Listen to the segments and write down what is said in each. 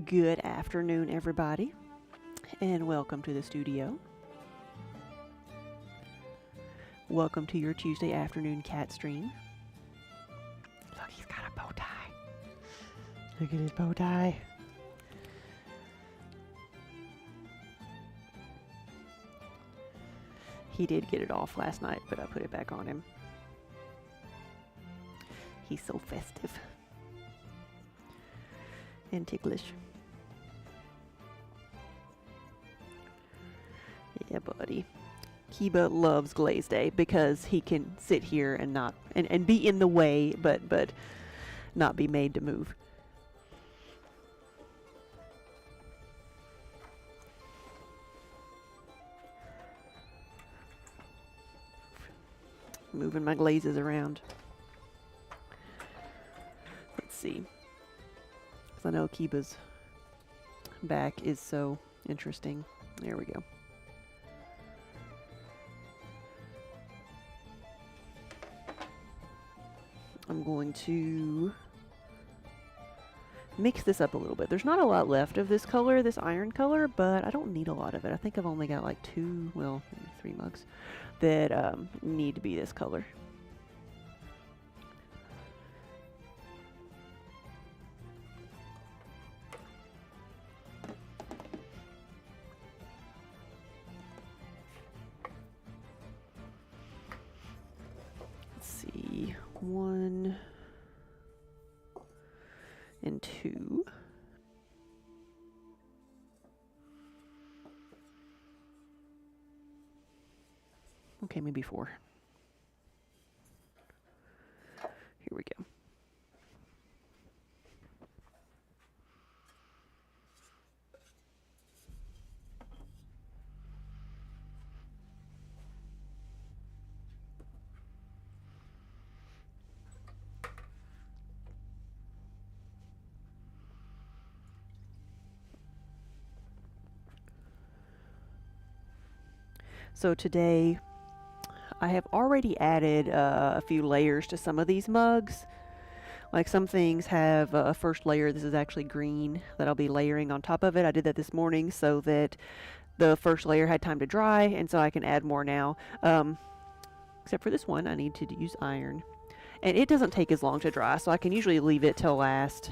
Good afternoon, everybody, and welcome to the studio. Welcome to your Tuesday afternoon cat stream. Look, he's got a bow tie. Look at his bow tie. He did get it off last night, but I put it back on him. He's so festive and ticklish. Yeah, buddy. Kiba loves Glaze Day because he can sit here and not and be in the way, but not be made to move. Moving my glazes around. Let's see. Because I know Kiba's back is so interesting. There we go. I'm going to mix this up a little bit. There's not a lot left of this color, this iron color, but I don't need a lot of it. I think I've only got like two, well, maybe 3 mugs that need to be this color. Let's see, 1 and 2. Okay, maybe 4. Here we go. So today I have already added a few layers to some of these mugs. Like some things have a first layer. This is actually green that I'll be layering on top of it. I did that this morning so that the first layer had time to dry, and so I can add more now. Except for this one, I need to use iron. And it doesn't take as long to dry, so I can usually leave it till last.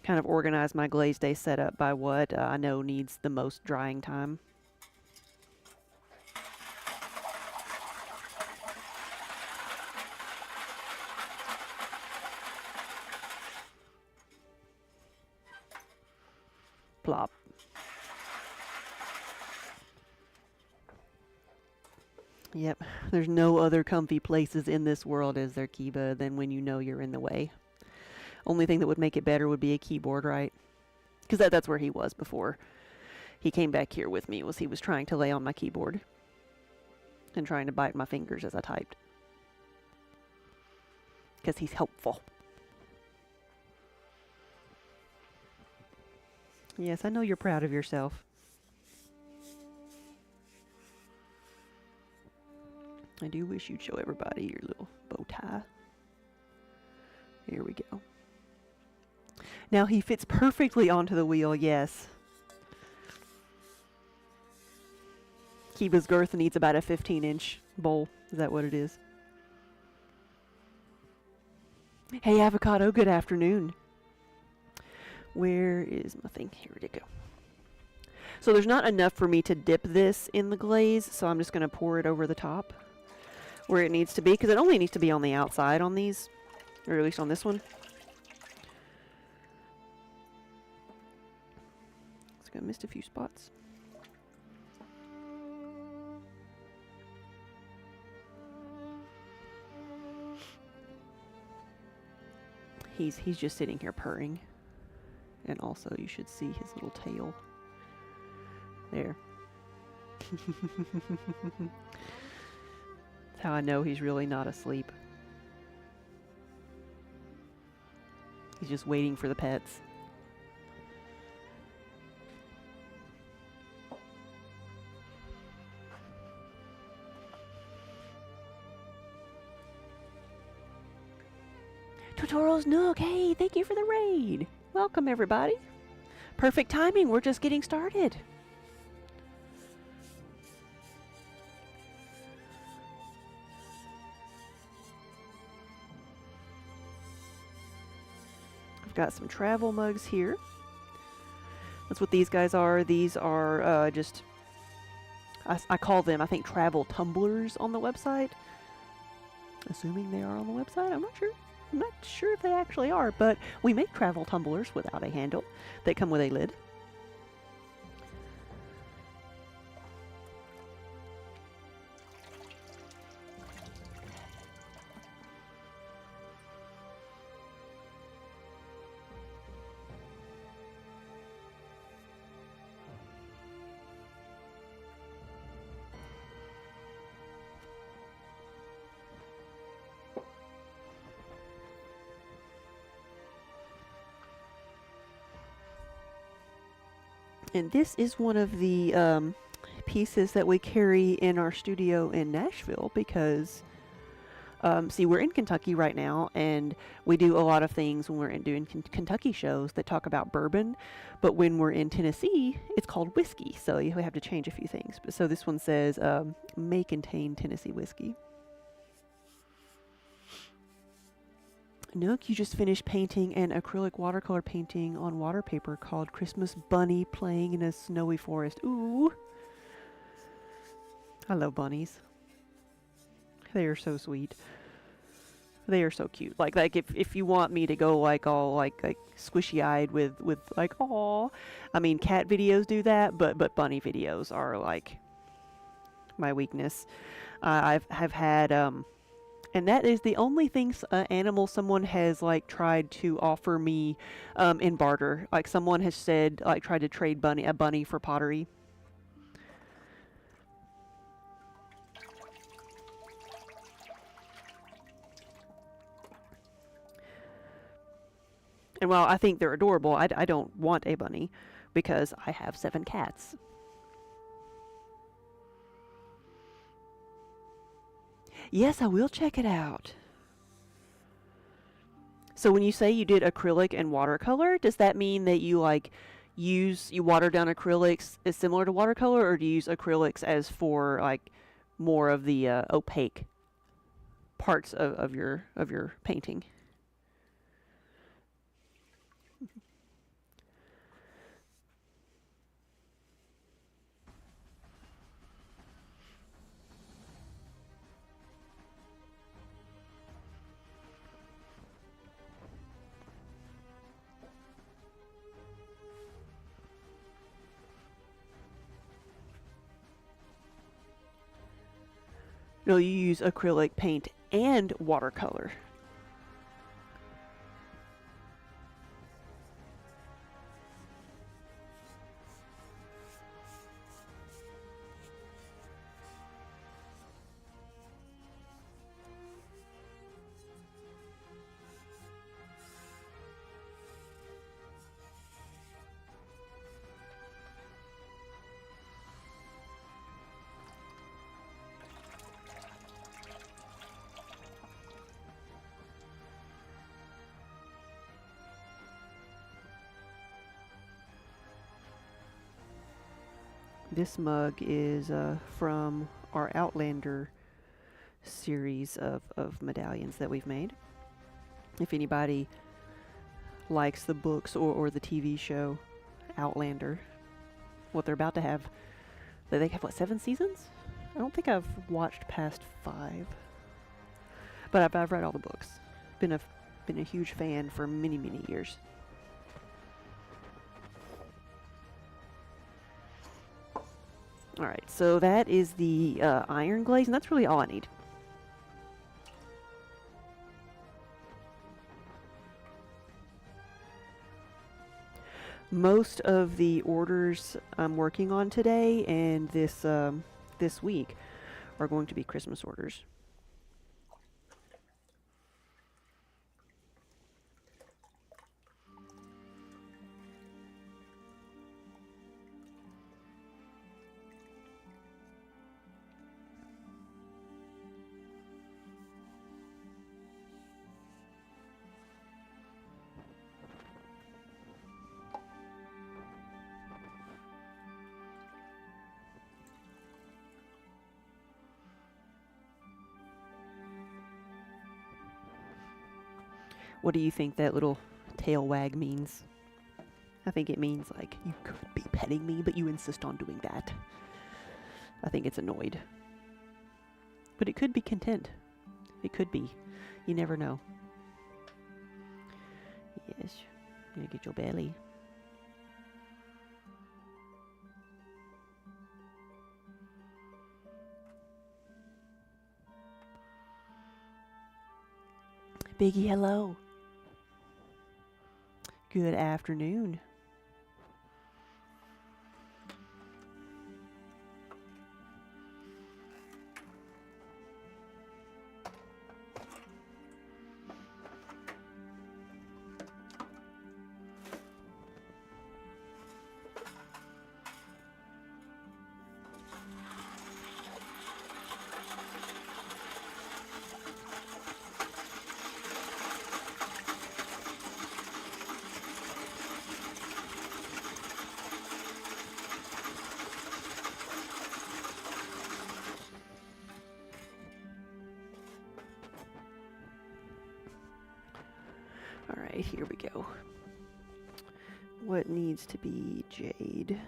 Kind of organize my Glaze Day setup by what I know needs the most drying time. Plop. Yep, there's no other comfy places in this world, is there, Kiba, than when you know you're in the way. Only thing that would make it better would be a keyboard, right? Because that's where he was before he came back here with me, was he was trying to lay on my keyboard and trying to bite my fingers as I typed. Because he's helpful. Yes, I know you're proud of yourself. I do wish you'd show everybody your little bow tie. Here we go. Now he fits perfectly onto the wheel, yes. Kiba's girth needs about a 15-inch bowl. Is that what it is? Hey, Avocado, good afternoon. Where is my thing? Here we go. So there's not enough for me to dip this in the glaze, so I'm just going to pour it over the top where it needs to be, because it only needs to be on the outside on these, or at least on this one. I missed a few spots. He's just sitting here purring. And also you should see his little tail. There. That's how I know he's really not asleep. He's just waiting for the pets. Totoro's Nook, hey, thank you for the raid. Welcome, everybody. Perfect timing, we're just getting started. I've got some travel mugs here. That's what these guys are. These are just, I call them, I think, travel tumblers on the website. Assuming they are on the website, I'm not sure. I'm not sure if they actually are, but we make travel tumblers without a handle that come with a lid. And this is one of the pieces that we carry in our studio in Nashville because, see, we're in Kentucky right now, and we do a lot of things when we're doing Kentucky shows that talk about bourbon, but when we're in Tennessee, it's called whiskey, so you have to change a few things. So this one says, may contain Tennessee whiskey. Nook, you just finished painting an acrylic watercolor painting on water paper called Christmas Bunny Playing in a Snowy Forest. Ooh. I love bunnies. They are so sweet. They are so cute. Like if you want me to go like all like squishy-eyed with like, aw. I mean, cat videos do that, but bunny videos are like my weakness. I've had and that is the only thing animal someone has like tried to offer me in barter. Like someone has said, like, tried to trade a bunny for pottery. And while I think they're adorable, I don't want a bunny because I have 7 cats. Yes, I will check it out. So when you say you did acrylic and watercolor, does that mean that you like you water down acrylics is similar to watercolor, or do you use acrylics as for like more of the opaque parts of your painting? No, you use acrylic paint and watercolor. This mug is from our Outlander series of medallions that we've made. If anybody likes the books or the TV show Outlander, what they're about to have, they have, what, 7 seasons? I don't think I've watched past 5. But I've read all the books. Been a huge fan for many, many years. Alright, so that is the iron glaze, and that's really all I need. Most of the orders I'm working on today and this week are going to be Christmas orders. What do you think that little tail wag means? I think it means like, you could be petting me, but you insist on doing that. I think it's annoyed. But it could be content. It could be. You never know. Yes. You're gonna get your belly. Biggie, hello. Good afternoon. Alright, here we go. What needs to be jade?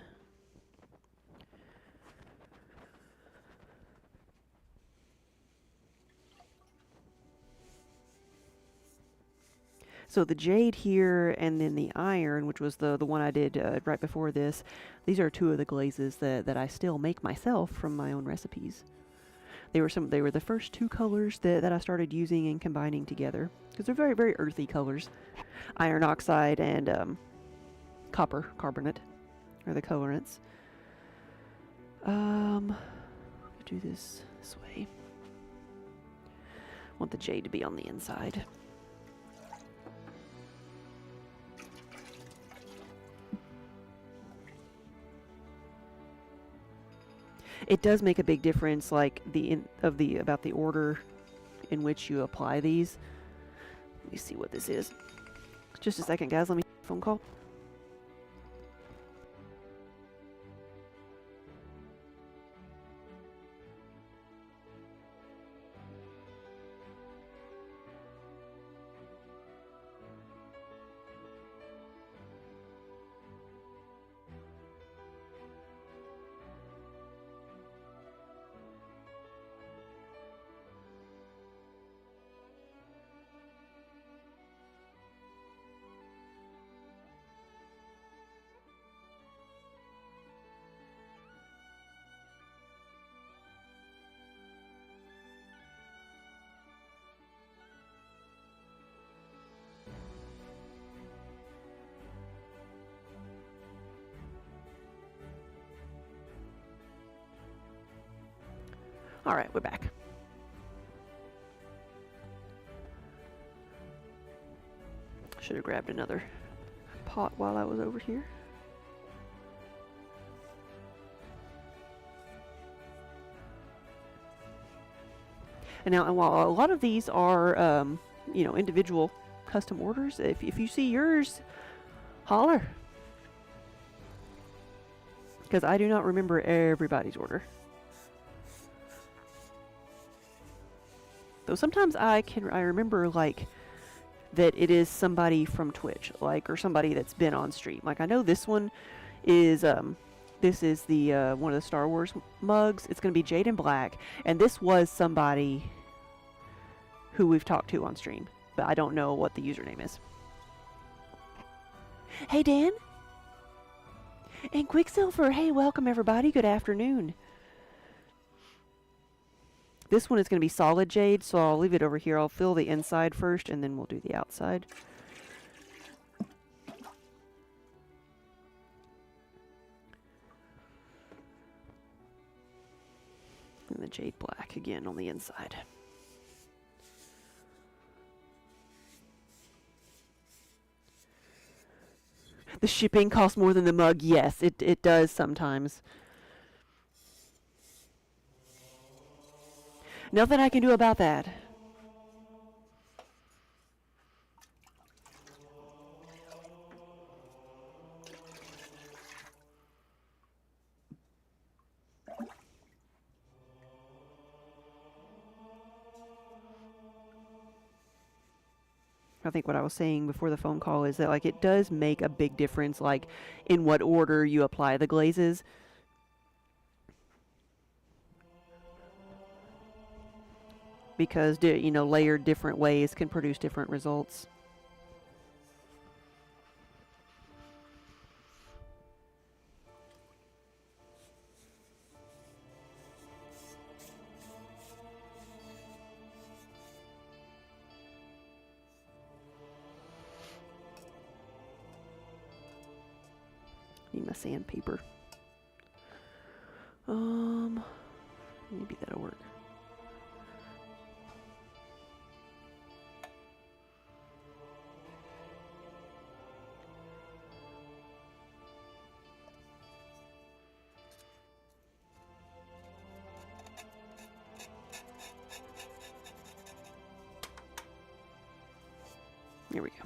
So the jade here, and then the iron, which was the one I did right before this, these are two of the glazes that I still make myself from my own recipes. They were the first two colors that I started using and combining together, because they're very, very earthy colors. Iron oxide and copper carbonate are the colorants. Do this way. Want the jade to be on the inside. It does make a big difference, like about the order in which you apply these. Let me see what this is. Just a second, guys. Let me phone call. All right, we're back. Should have grabbed another pot while I was over here. And now, while a lot of these are, individual custom orders, if you see yours, holler. Because I do not remember everybody's order. Though sometimes I remember, like, that it is somebody from Twitch, like, or somebody that's been on stream. Like, I know this one is, this is the, one of the Star Wars mugs. It's going to be Jade and Black, and this was somebody who we've talked to on stream, but I don't know what the username is. Hey, Dan. And Quicksilver. Hey, welcome, everybody. Good afternoon. This one is going to be solid jade, so I'll leave it over here. I'll fill the inside first, and then we'll do the outside. And the jade black again on the inside. The shipping costs more than the mug. Yes, it does sometimes. Nothing I can do about that. I think what I was saying before the phone call is that like it does make a big difference, like in what order you apply the glazes. Because, you know, layered different ways can produce different results. Need my sandpaper. Maybe that'll work. Here we go.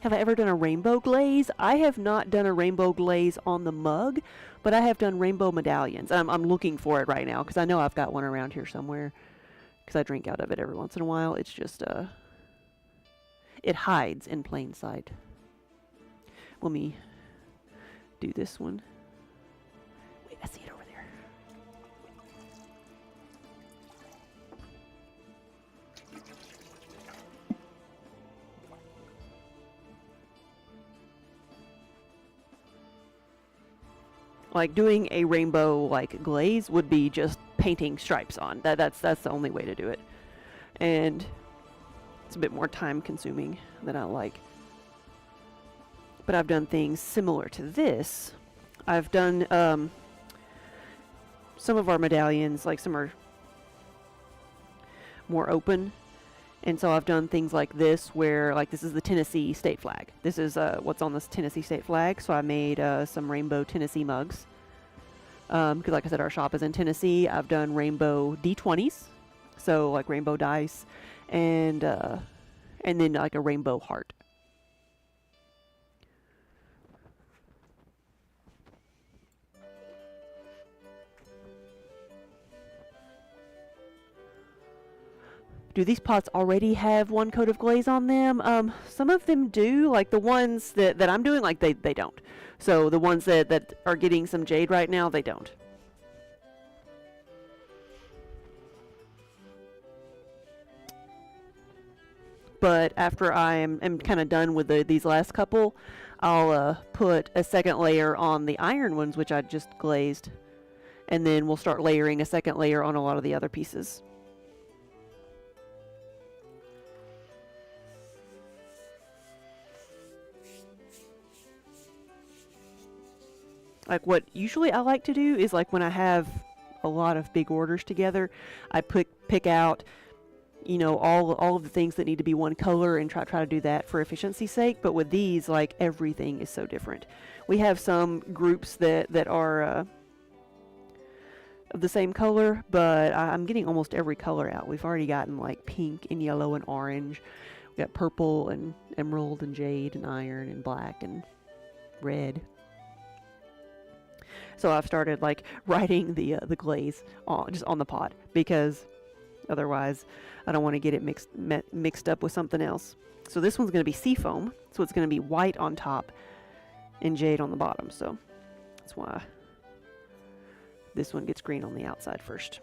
Have I ever done a rainbow glaze? I have not done a rainbow glaze on the mug, but I have done rainbow medallions. I'm looking for it right now because I know I've got one around here somewhere because I drink out of it every once in a while. It's just, it hides in plain sight. Let me do this one. Wait, I see it over there. Like doing a rainbow like glaze would be just painting stripes on. That's the only way to do it. And it's a bit more time consuming than I like. But I've done things similar to this. I've done some of our medallions, like some are more open. And so I've done things like this where, like, this is the Tennessee state flag. This is what's on this Tennessee state flag. So I made some rainbow Tennessee mugs. Because like I said, our shop is in Tennessee. I've done rainbow D20s. So like rainbow dice. And then like a rainbow heart. Do these pots already have one coat of glaze on them? Some of them do. Like the ones that I'm doing, like they don't. So the ones that are getting some jade right now, they don't. But after I am kind of done with these last couple, I'll put a second layer on the iron ones, which I just glazed. And then we'll start layering a second layer on a lot of the other pieces. Like what usually I like to do is like when I have a lot of big orders together, I pick out, you know, all of the things that need to be one color and try to do that for efficiency's sake. But with these, like everything is so different. We have some groups that are of the same color, but I'm getting almost every color out. We've already gotten like pink and yellow and orange. We got purple and emerald and jade and iron and black and red. So I've started like writing the glaze just on the pot because otherwise I don't want to get it mixed up with something else. So this one's going to be seafoam, so it's going to be white on top and jade on the bottom. So that's why this one gets green on the outside first.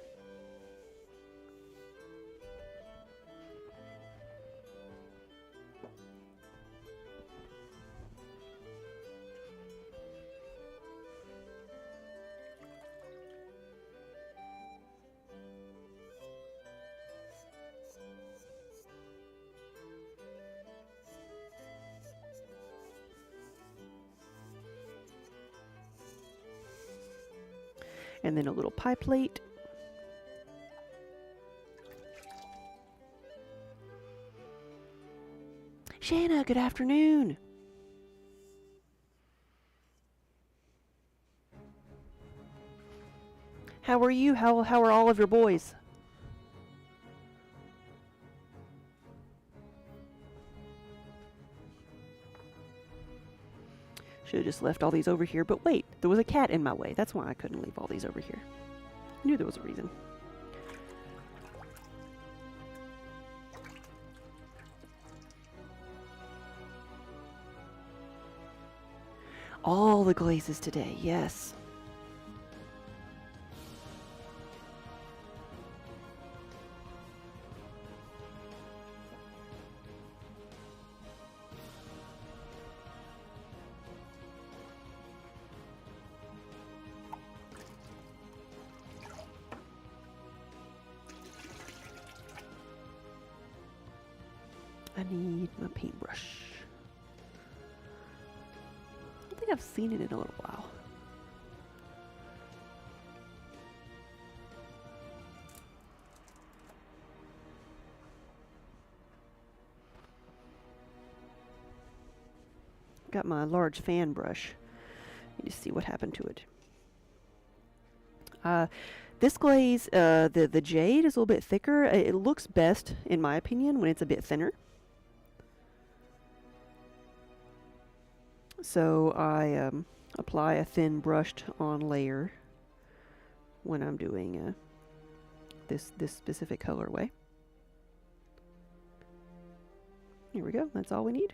And then a little pie plate. Shanna, good afternoon. How are you? How are all of your boys? Should have just left all these over here, but wait, there was a cat in my way. That's why I couldn't leave all these over here. I knew there was a reason. All the glazes today, yes. I need my paintbrush. I don't think I've seen it in a little while. Got my large fan brush. Let me just see what happened to it. This glaze, the jade is a little bit thicker. It looks best, in my opinion, when it's a bit thinner. So I apply a thin brushed on layer when I'm doing this specific colorway. Here we go. That's all we need.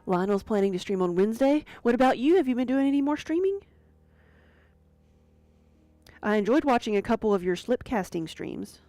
Lionel's planning to stream on Wednesday. What about you? Have you been doing any more streaming? I enjoyed watching a couple of your slip casting streams.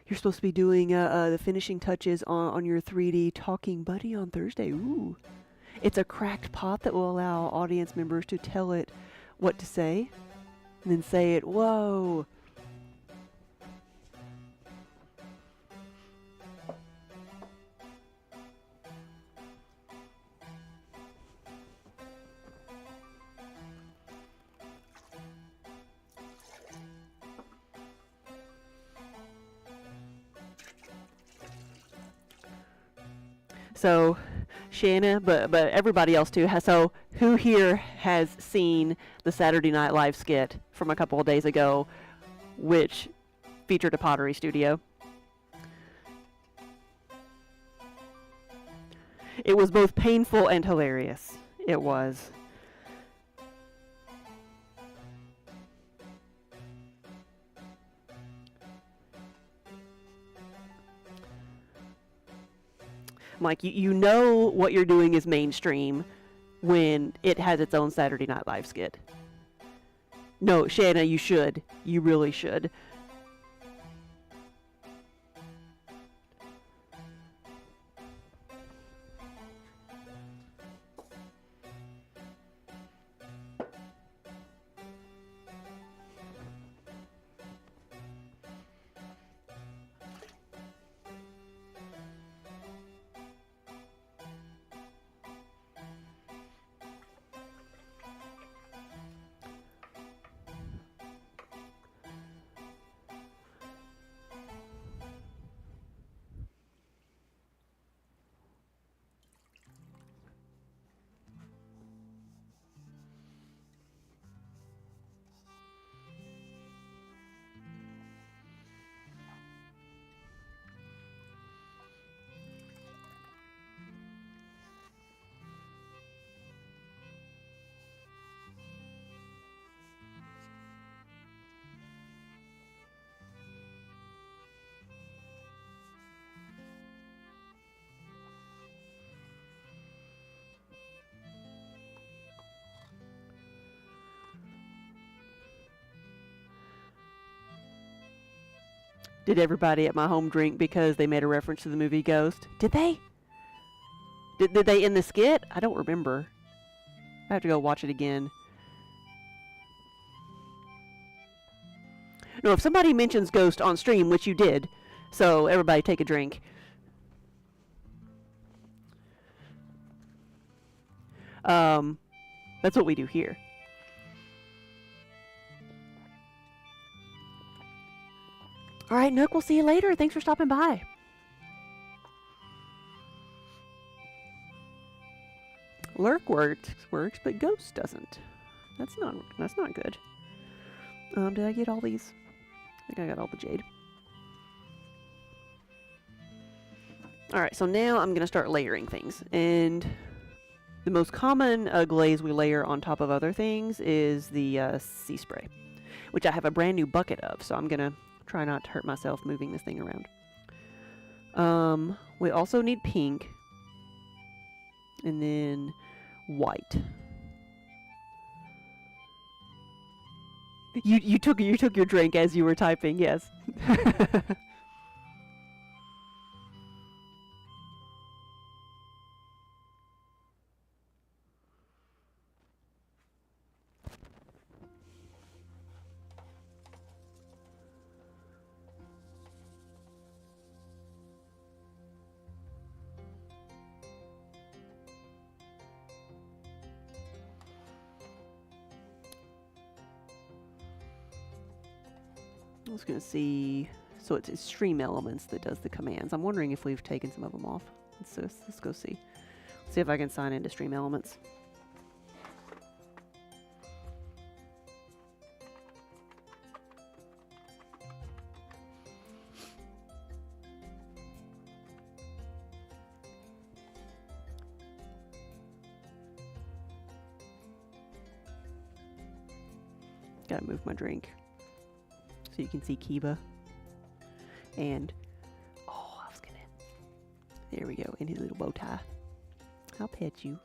You're supposed to be doing the finishing touches on your 3D talking buddy on Thursday. Ooh. It's a cracked pot that will allow audience members to tell it what to say and then say it. Whoa. So, Shanna, but everybody else too. So, who here has seen the Saturday Night Live skit from a couple of days ago, which featured a pottery studio? It was both painful and hilarious. It was. Mike, you know what you're doing is mainstream when it has its own Saturday Night Live skit. No, Shanna, you should. You really should. Did everybody at my home drink because they made a reference to the movie Ghost? Did they? Did they in the skit? I don't remember. I have to go watch it again. No, if somebody mentions Ghost on stream, which you did, so everybody take a drink. That's what we do here. All right, Nook, we'll see you later. Thanks for stopping by. Lurk works, but Ghost doesn't. That's not good. Did I get all these? I think I got all the jade. All right, so now I'm gonna start layering things, and the most common glaze we layer on top of other things is the sea spray, which I have a brand new bucket of, so I'm gonna try not to hurt myself moving this thing around. We also need pink, and then white. You took your drink as you were typing, yes. I was going to see, so it's Stream Elements that does the commands. I'm wondering if we've taken some of them off. Let's go see. See if I can sign into Stream Elements. Gotta move my drink so you can see Kiba. And, oh, I was gonna, there we go, in his little bow tie. I'll pet you.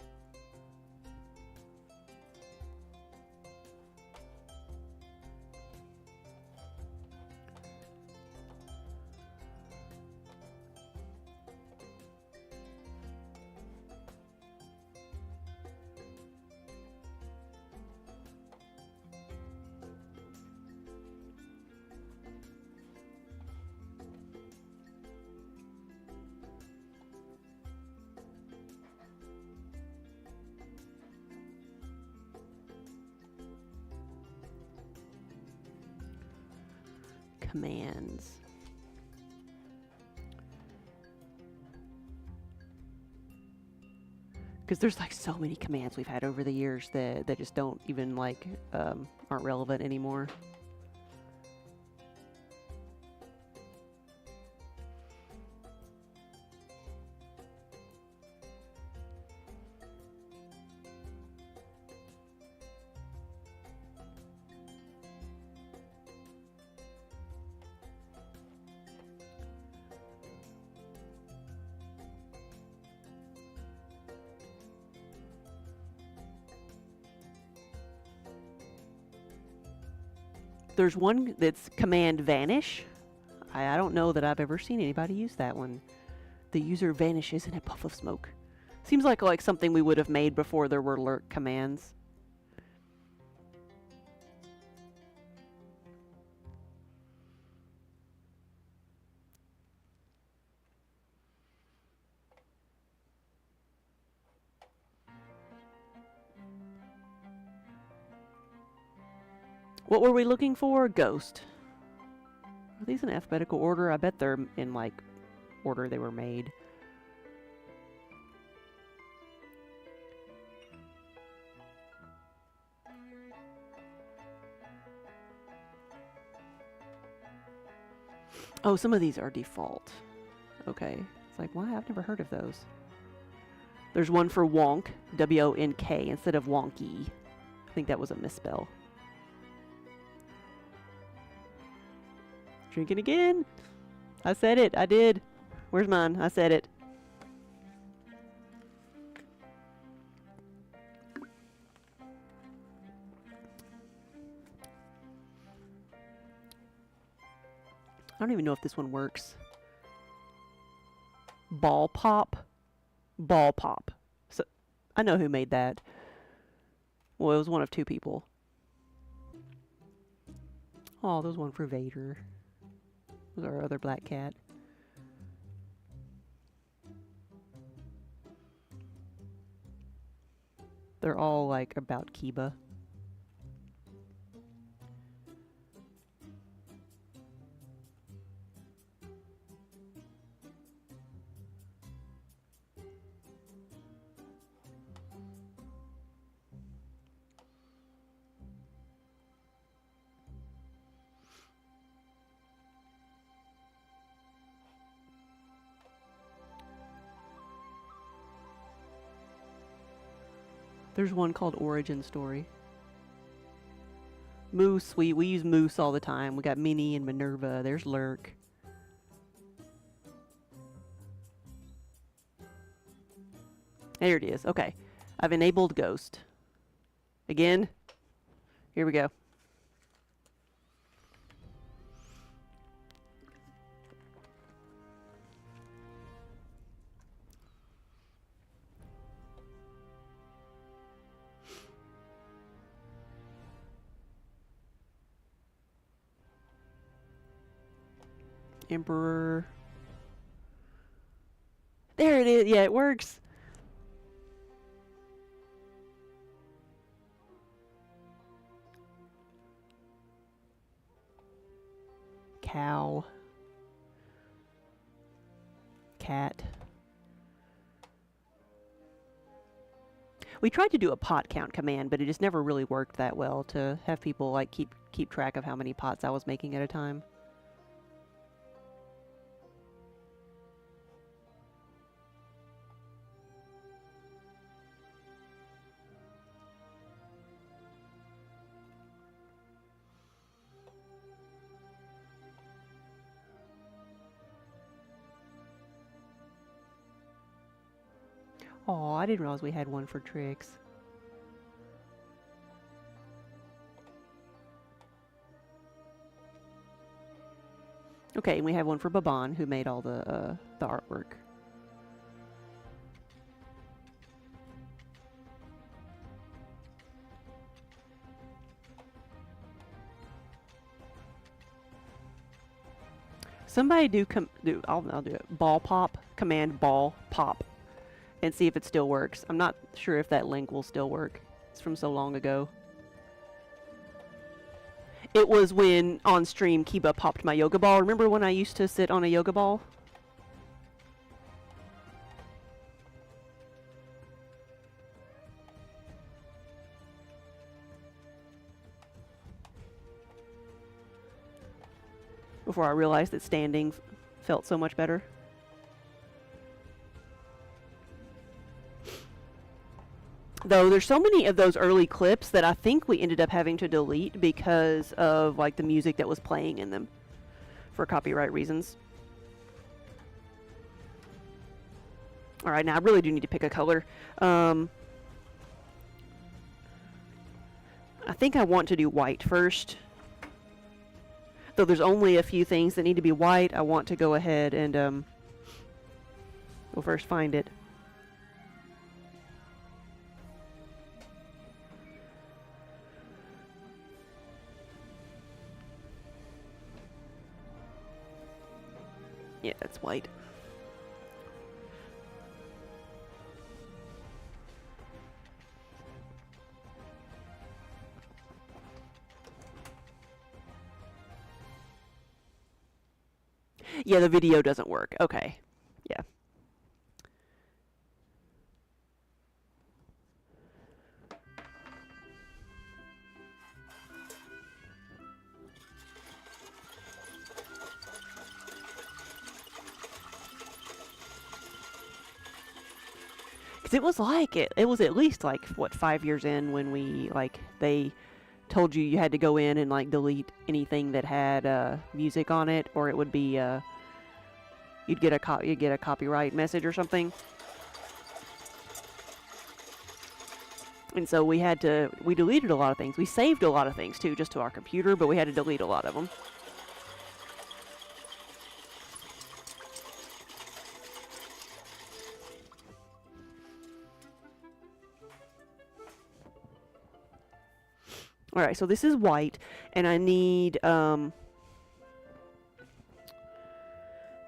Commands. Because there's like so many commands we've had over the years that just don't even like aren't relevant anymore. There's one that's command vanish. I don't know that I've ever seen anybody use that one. The user vanishes in a puff of smoke. Seems like something we would have made before there were lurk commands. What were we looking for? Ghost. Are these in alphabetical order? I bet they're in, like, order they were made. Oh, some of these are default. Okay. It's like, why? I've never heard of those. There's one for wonk, W-O-N-K, instead of wonky. I think that was a misspell. Drinking again. I said it. I did. Where's mine? I said it. I don't even know if this one works. Ball pop. Ball pop. So I know who made that. Well, it was one of two people. Oh, there was one for Vader. That was our other black cat. They're all like about Kiba. There's one called Origin Story. Moose, we use Moose all the time. We got Minnie and Minerva. There's Lurk. There it is. Okay. I've enabled Ghost. Again. Here we go. Emperor. There it is. Yeah, it works. Cow. Cat. We tried to do a pot count command, but it just never really worked that well to have people like keep track of how many pots I was making at a time. Oh, I didn't realize we had one for Trix. Okay, and we have one for Baban, who made all the artwork. Somebody I'll do it. Ball pop, command ball pop, and see if it still works. I'm not sure if that link will still work. It's from so long ago. It was when, on stream, Kiba popped my yoga ball. Remember when I used to sit on a yoga ball? Before I realized that standing felt so much better. Though there's so many of those early clips that I think we ended up having to delete because of like the music that was playing in them for copyright reasons. All right, now I really do need to pick a color. I think I want to do white first. Though there's only a few things that need to be white, I want to go ahead and we'll first find it. Yeah, it's white. Yeah, the video doesn't work. Okay. Yeah. Because it was like, it was at least like, what, 5 years in when we, like, they told you had to go in and, like, delete anything that had music on it, or it would be, you'd get a copyright message or something. And so we deleted a lot of things. We saved a lot of things, too, just to our computer, but we had to delete a lot of them. Alright, so this is white, and I need,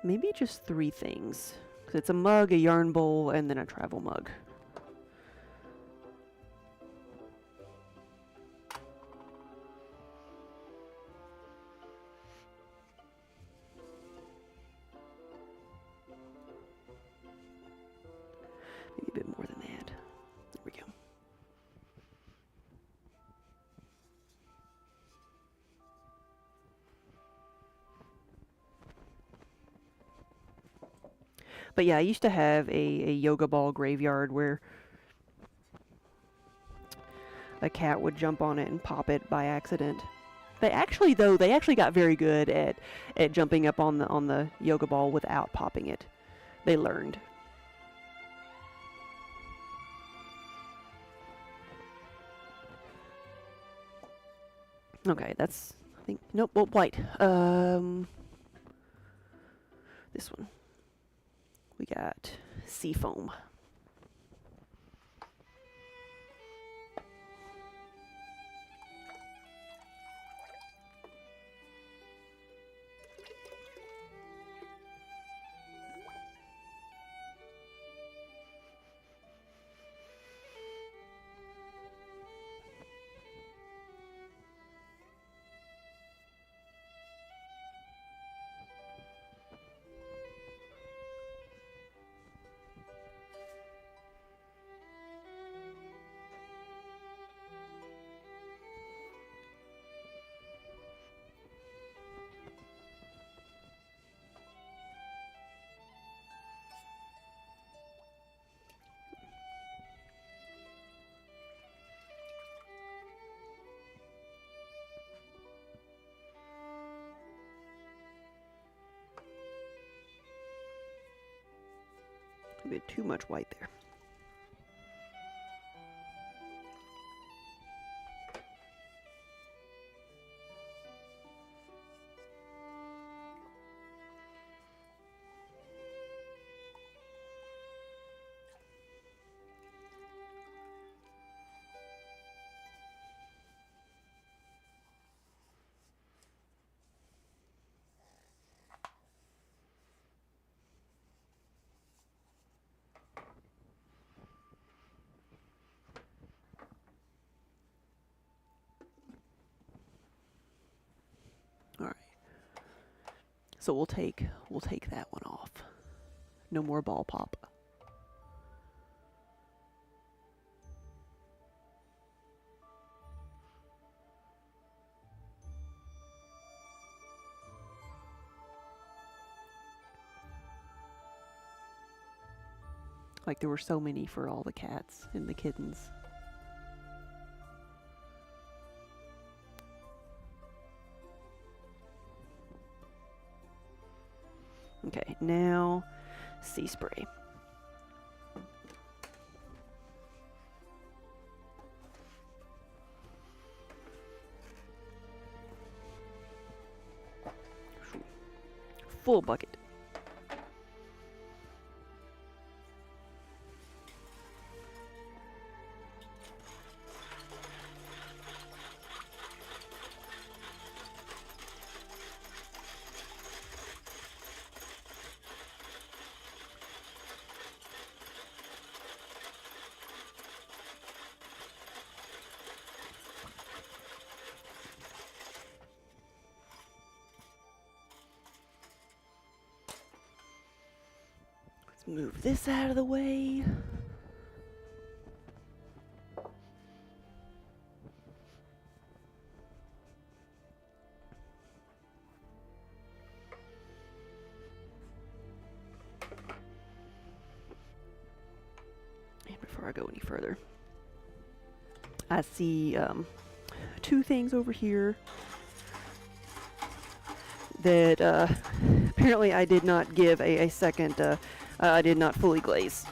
maybe just 3 things. Because it's a mug, a yarn bowl, and then a travel mug. Maybe a bit more than that. There we go. But yeah, I used to have a yoga ball graveyard where a cat would jump on it and pop it by accident. They actually got very good at jumping up on the yoga ball without popping it. They learned. Okay, that's, I think, nope, well, white. This one. We got sea foam. A bit too much white there. All right. So we'll take that one off. No more ball pop. Like there were so many for all the cats and the kittens. Okay, now sea spray. Full bucket. Move this out of the way. And before I go any further, I see 2 things over here that apparently I did not give a second, I did not fully glaze.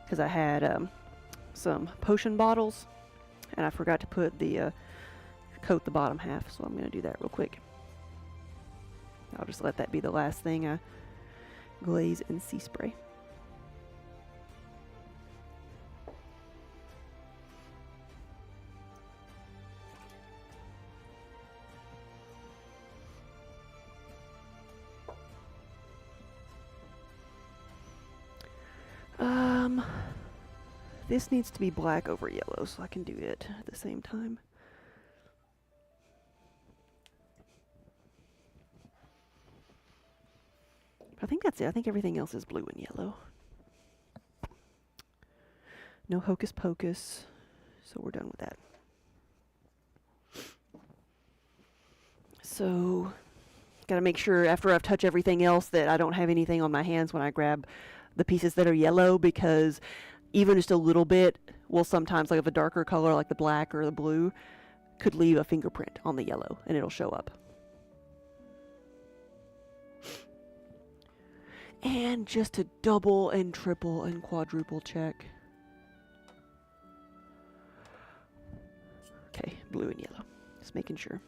Because I had some potion bottles, and I forgot to put the coat the bottom half, so I'm going to do that real quick. I'll just let that be the last thing I glaze, and sea spray. This needs to be black over yellow so I can do it at the same time. I think that's it. I think everything else is blue and yellow. No hocus pocus, so we're done with that. So, gotta make sure after I've touched everything else that I don't have anything on my hands when I grab the pieces that are yellow, because even just a little bit will sometimes, like of a darker color like the black or the blue, could leave a fingerprint on the yellow and it'll show up. And just to double and triple and quadruple check. Okay, blue and yellow. Just making sure.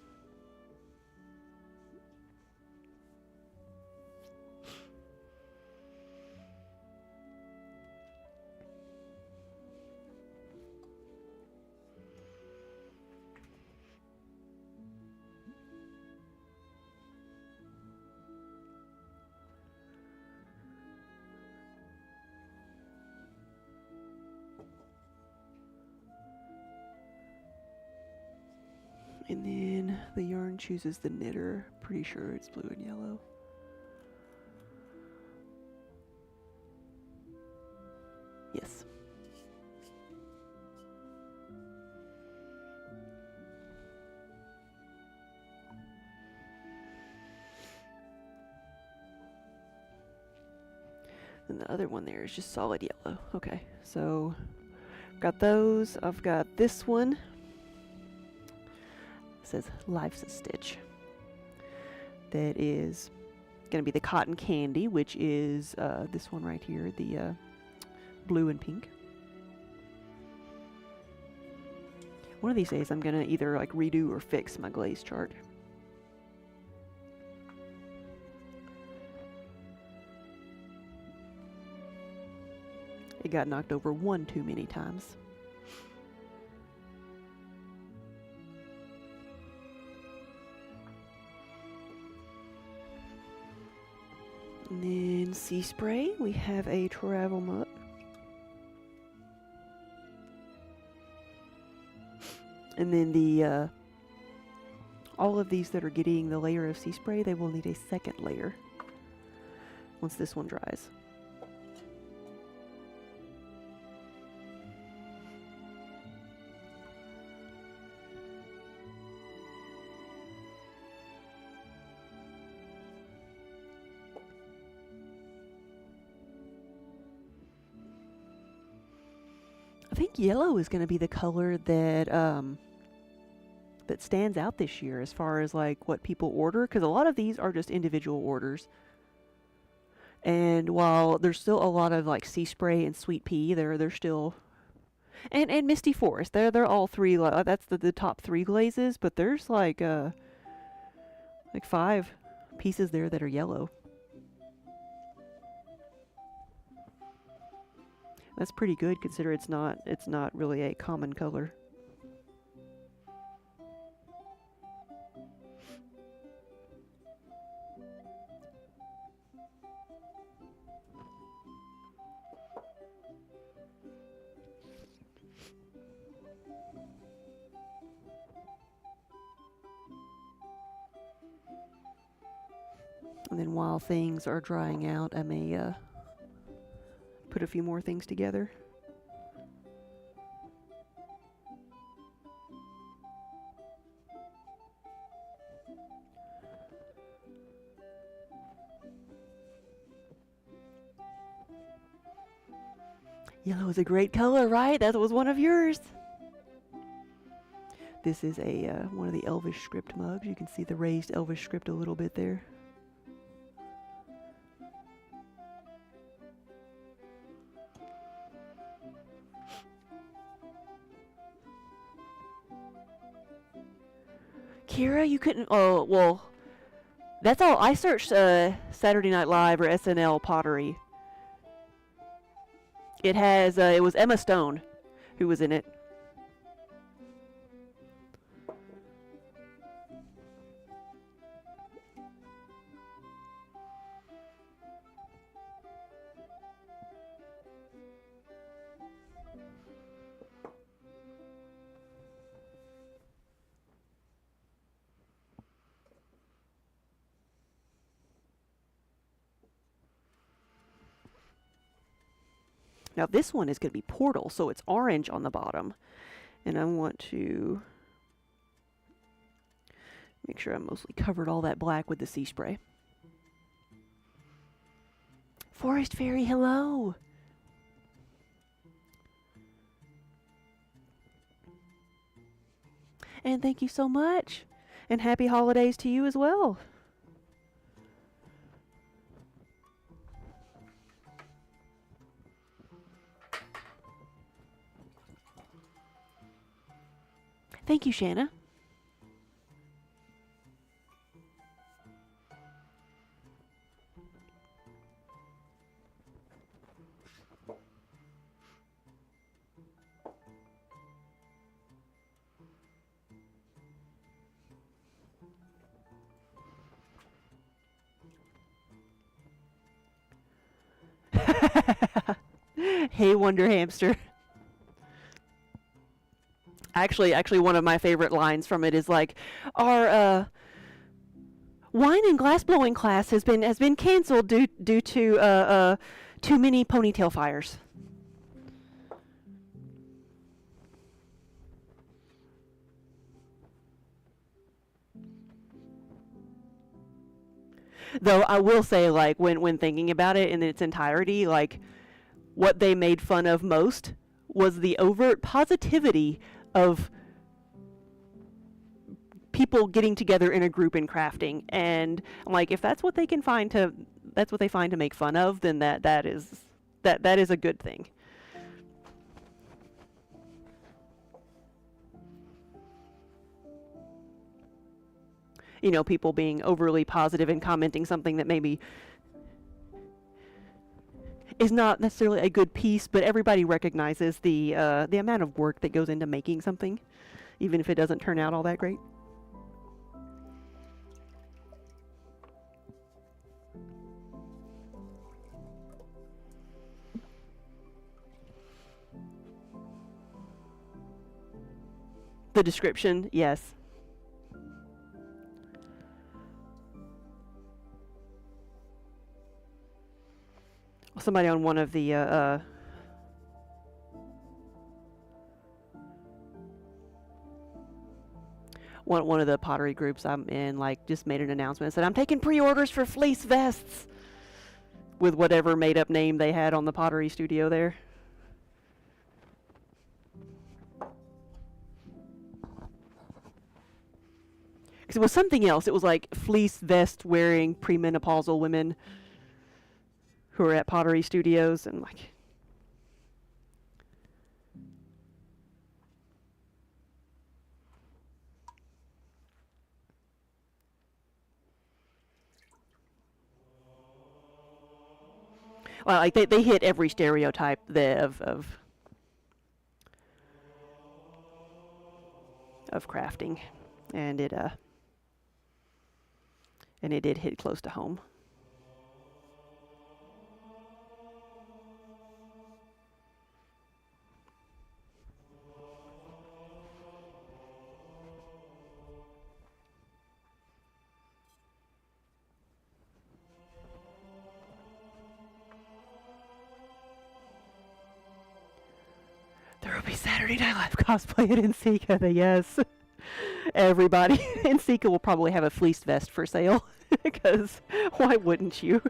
And then the yarn chooses the knitter. Pretty sure it's blue and yellow. Yes. And the other one there is just solid yellow. Okay, so I've got those. I've got this one. Says Life's a Stitch. That is going to be the cotton candy, which is this one right here, the blue and pink. One of these days I'm going to either like redo or fix my glaze chart. It got knocked over one too many times. And then sea spray, we have a travel mug. And then the all of these that are getting the layer of sea spray, they will need a second layer once this one dries. I think yellow is going to be the color that that stands out this year as far as like what people order, because a lot of these are just individual orders. And while there's still a lot of like sea spray and sweet pea, they're still, and misty forest, they're all three. That's the top three glazes, but there's like 5 pieces there that are yellow. That's pretty good considering it's not really a common color. And then while things are drying out, I may put a few more things together. Yellow is a great color, right? That was one of yours. This is a one of the Elvish script mugs. You can see the raised Elvish script a little bit there. Kira, you couldn't. Oh, well, That's all. I searched Saturday Night Live or SNL pottery. It has, it was Emma Stone who was in it. Now this one is going to be Portal, so it's orange on the bottom. And I want to make sure I mostly covered all that black with the sea spray. Forest Fairy, hello! And thank you so much! And happy holidays to you as well! Thank you, Shanna. Hey, Wonder Hamster. Actually, one of my favorite lines from it is like, our wine and glass blowing class has been canceled due to too many ponytail fires. Though I will say, like, when thinking about it in its entirety, like, what they made fun of most was the overt positivity of people getting together in a group and crafting. And I'm like, if that's what they can find to, that's what they find to make fun of, then that is a good thing. You know, people being overly positive and commenting something that maybe is not necessarily a good piece, but everybody recognizes the amount of work that goes into making something, even if it doesn't turn out all that great. The description, yes. Somebody on one of the one of the pottery groups I'm in, like, just made an announcement, said I'm taking pre-orders for fleece vests with whatever made-up name they had on the pottery studio there. Because it was something else. It was like fleece vest wearing premenopausal women who are at pottery studios, and like, well, like they hit every stereotype of crafting, and it did hit close to home. There will be Saturday Night Live cosplay at Ensika, yes. Everybody in Ensika will probably have a fleece vest for sale, because why wouldn't you?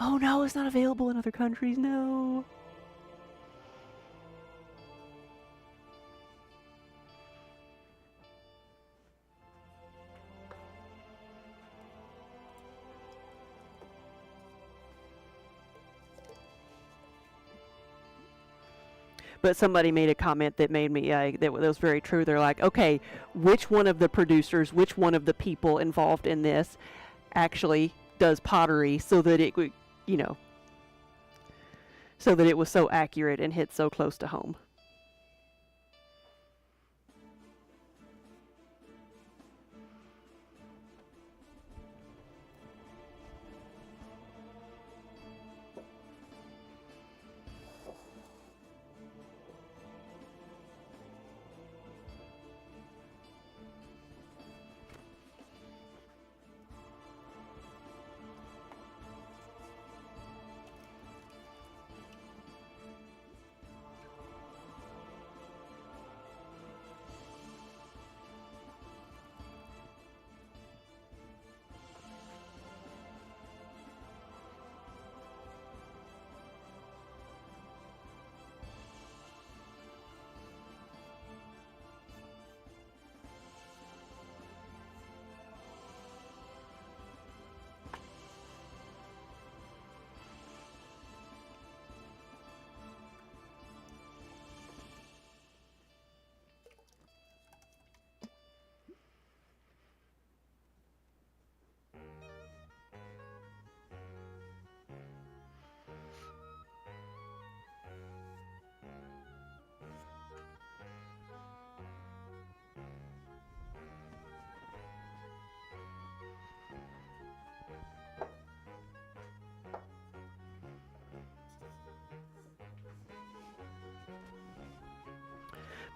Oh no, it's not available in other countries, no. But somebody made a comment that made me that was very true. They're like, okay, which one of the producers, which one of the people involved in this actually does pottery so that it would, you know, so that it was so accurate and hit so close to home.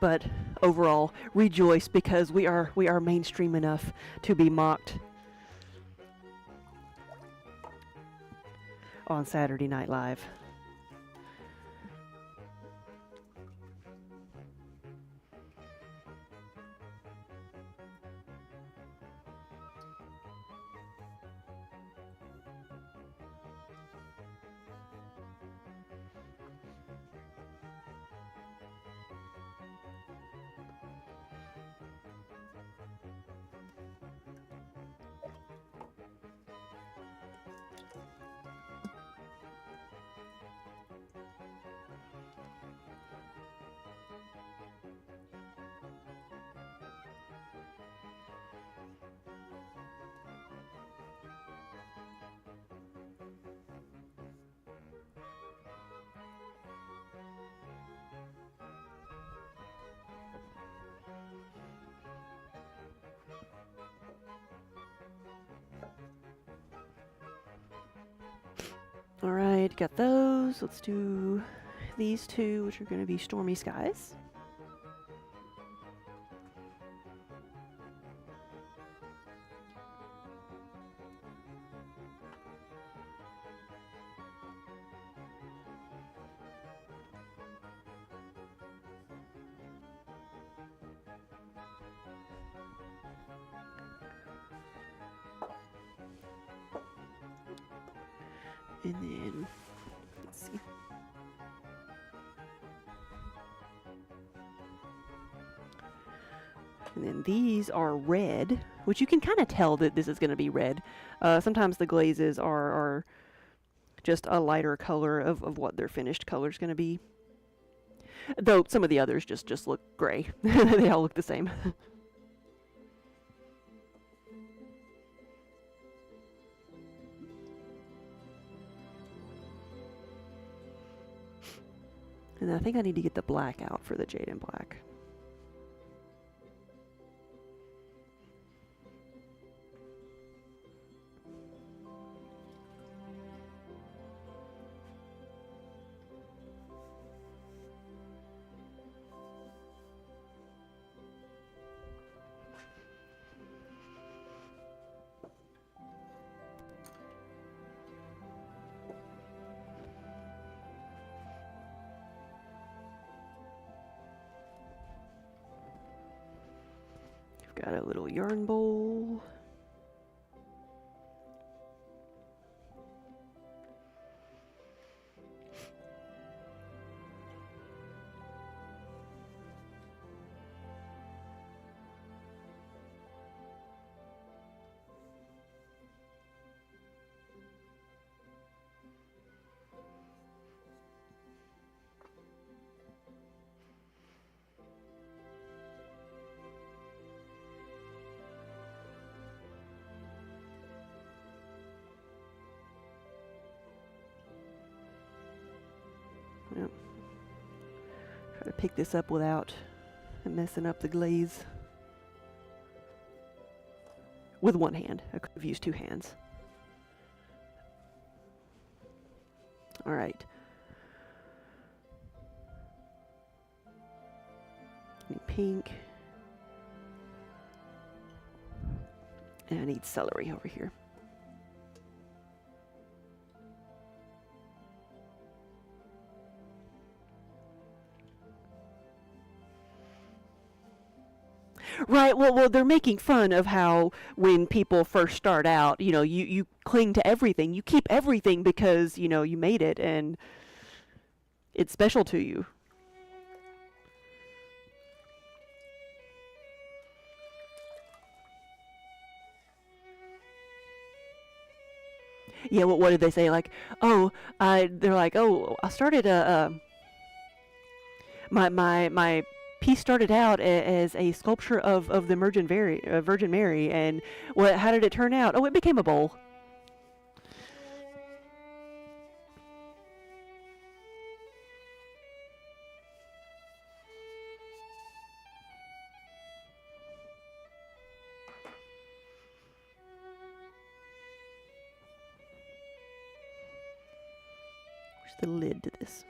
But overall, rejoice because we are mainstream enough to be mocked on Saturday Night Live. All right, got those. Let's do these two, which are going to be Stormy Skies. And then, let's see. And then these are red, which you can kind of tell that this is going to be red. Sometimes the glazes are just a lighter color of what their finished color is going to be. Though some of the others just look gray. They all look the same. And I think I need to get the black out for the jade and black. Got a little yarn bowl. Yep. Try to pick this up without messing up the glaze. With one hand. I could have used two hands. Alright. Need pink. And I need celery over here. Right, well, they're making fun of how when people first start out, you know, you cling to everything. You keep everything because, you know, you made it and it's special to you. Yeah, what did they say? Like, oh, they're like, oh, I started my piece started out as a sculpture of the Virgin Mary, and how did it turn out? Oh, it became a bowl. Where's the lid to this?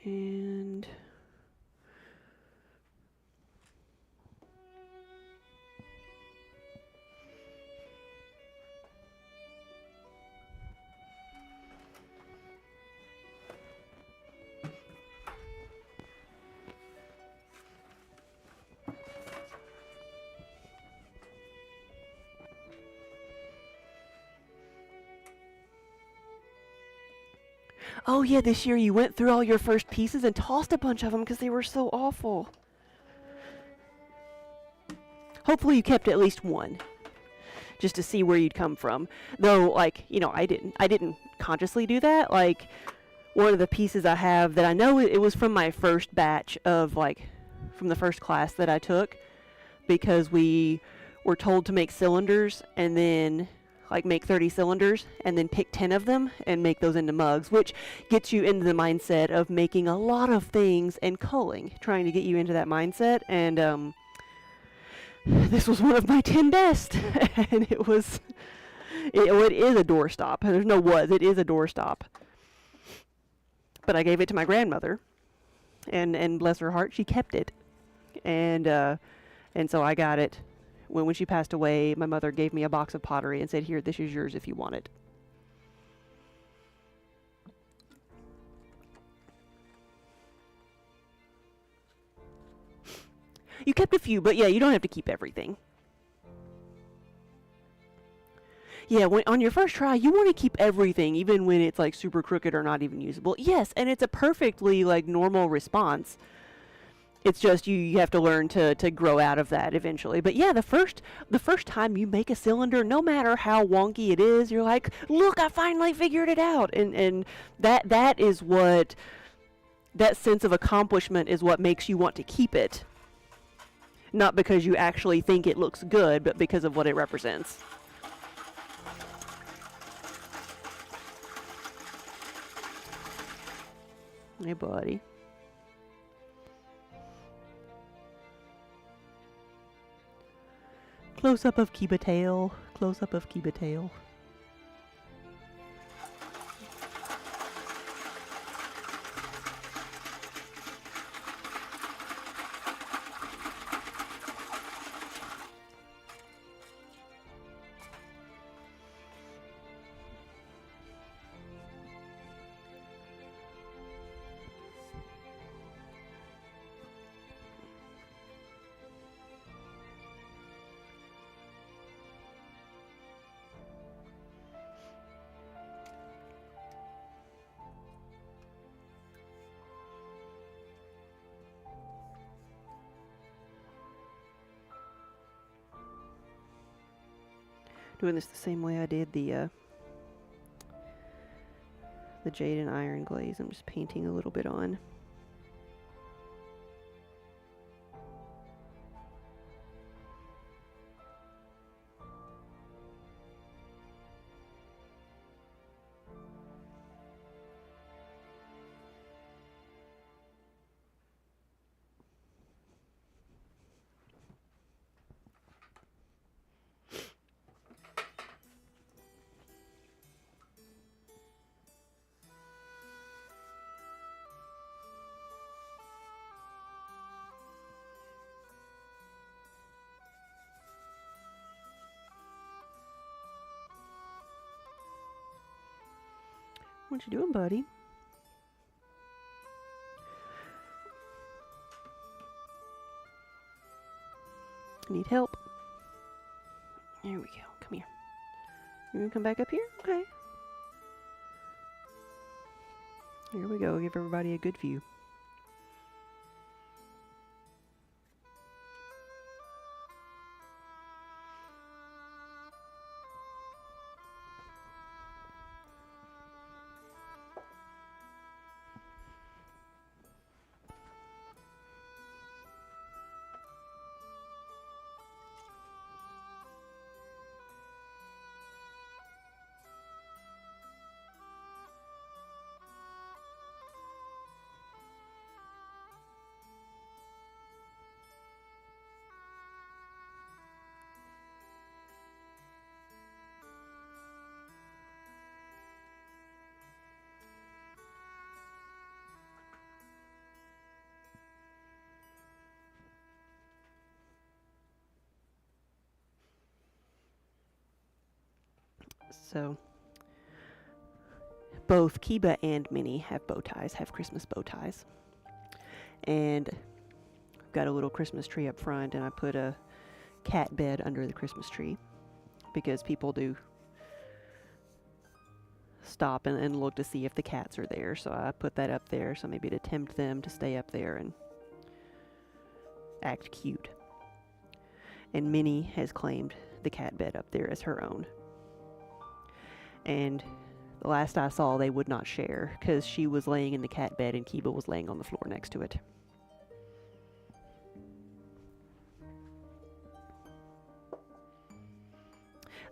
And oh yeah, this year you went through all your first pieces and tossed a bunch of them because they were so awful. Hopefully you kept at least one, just to see where you'd come from. Though, like, you know, I didn't consciously do that. Like, one of the pieces I have that I know it was from my first batch of, like, from the first class that I took, because we were told to make cylinders and then like make 30 cylinders and then pick 10 of them and make those into mugs, which gets you into the mindset of making a lot of things and culling, trying to get you into that mindset. And this was one of my 10 best. And it is a doorstop. There's no was, it is a doorstop. But I gave it to my grandmother, and bless her heart, she kept it. And so I got it. When she passed away, my mother gave me a box of pottery and said, here, this is yours if you want it. You kept a few, but yeah, you don't have to keep everything. Yeah, on your first try, you want to keep everything, even when it's like super crooked or not even usable. Yes, and it's a perfectly like normal response. It's just you have to learn to grow out of that eventually. But yeah, the first time you make a cylinder, no matter how wonky it is, you're like, look, I finally figured it out. And that is what, that sense of accomplishment is what makes you want to keep it. Not because you actually think it looks good, but because of what it represents. Hey, buddy. Close up of Kiba tail. Close up of Kiba tail. Doing this the same way I did the jade and iron glaze. I'm just painting a little bit on. What you doing, buddy? Need help? There we go. Come here. You gonna come back up here? Okay. Here we go. Give everybody a good view. So, both Kiba and Minnie have bow ties, have Christmas bow ties. And I've got a little Christmas tree up front, and I put a cat bed under the Christmas tree because people do stop and look to see if the cats are there. So I put that up there, so maybe to tempt them to stay up there and act cute. And Minnie has claimed the cat bed up there as her own. And the last I saw, they would not share because she was laying in the cat bed and Kiba was laying on the floor next to it.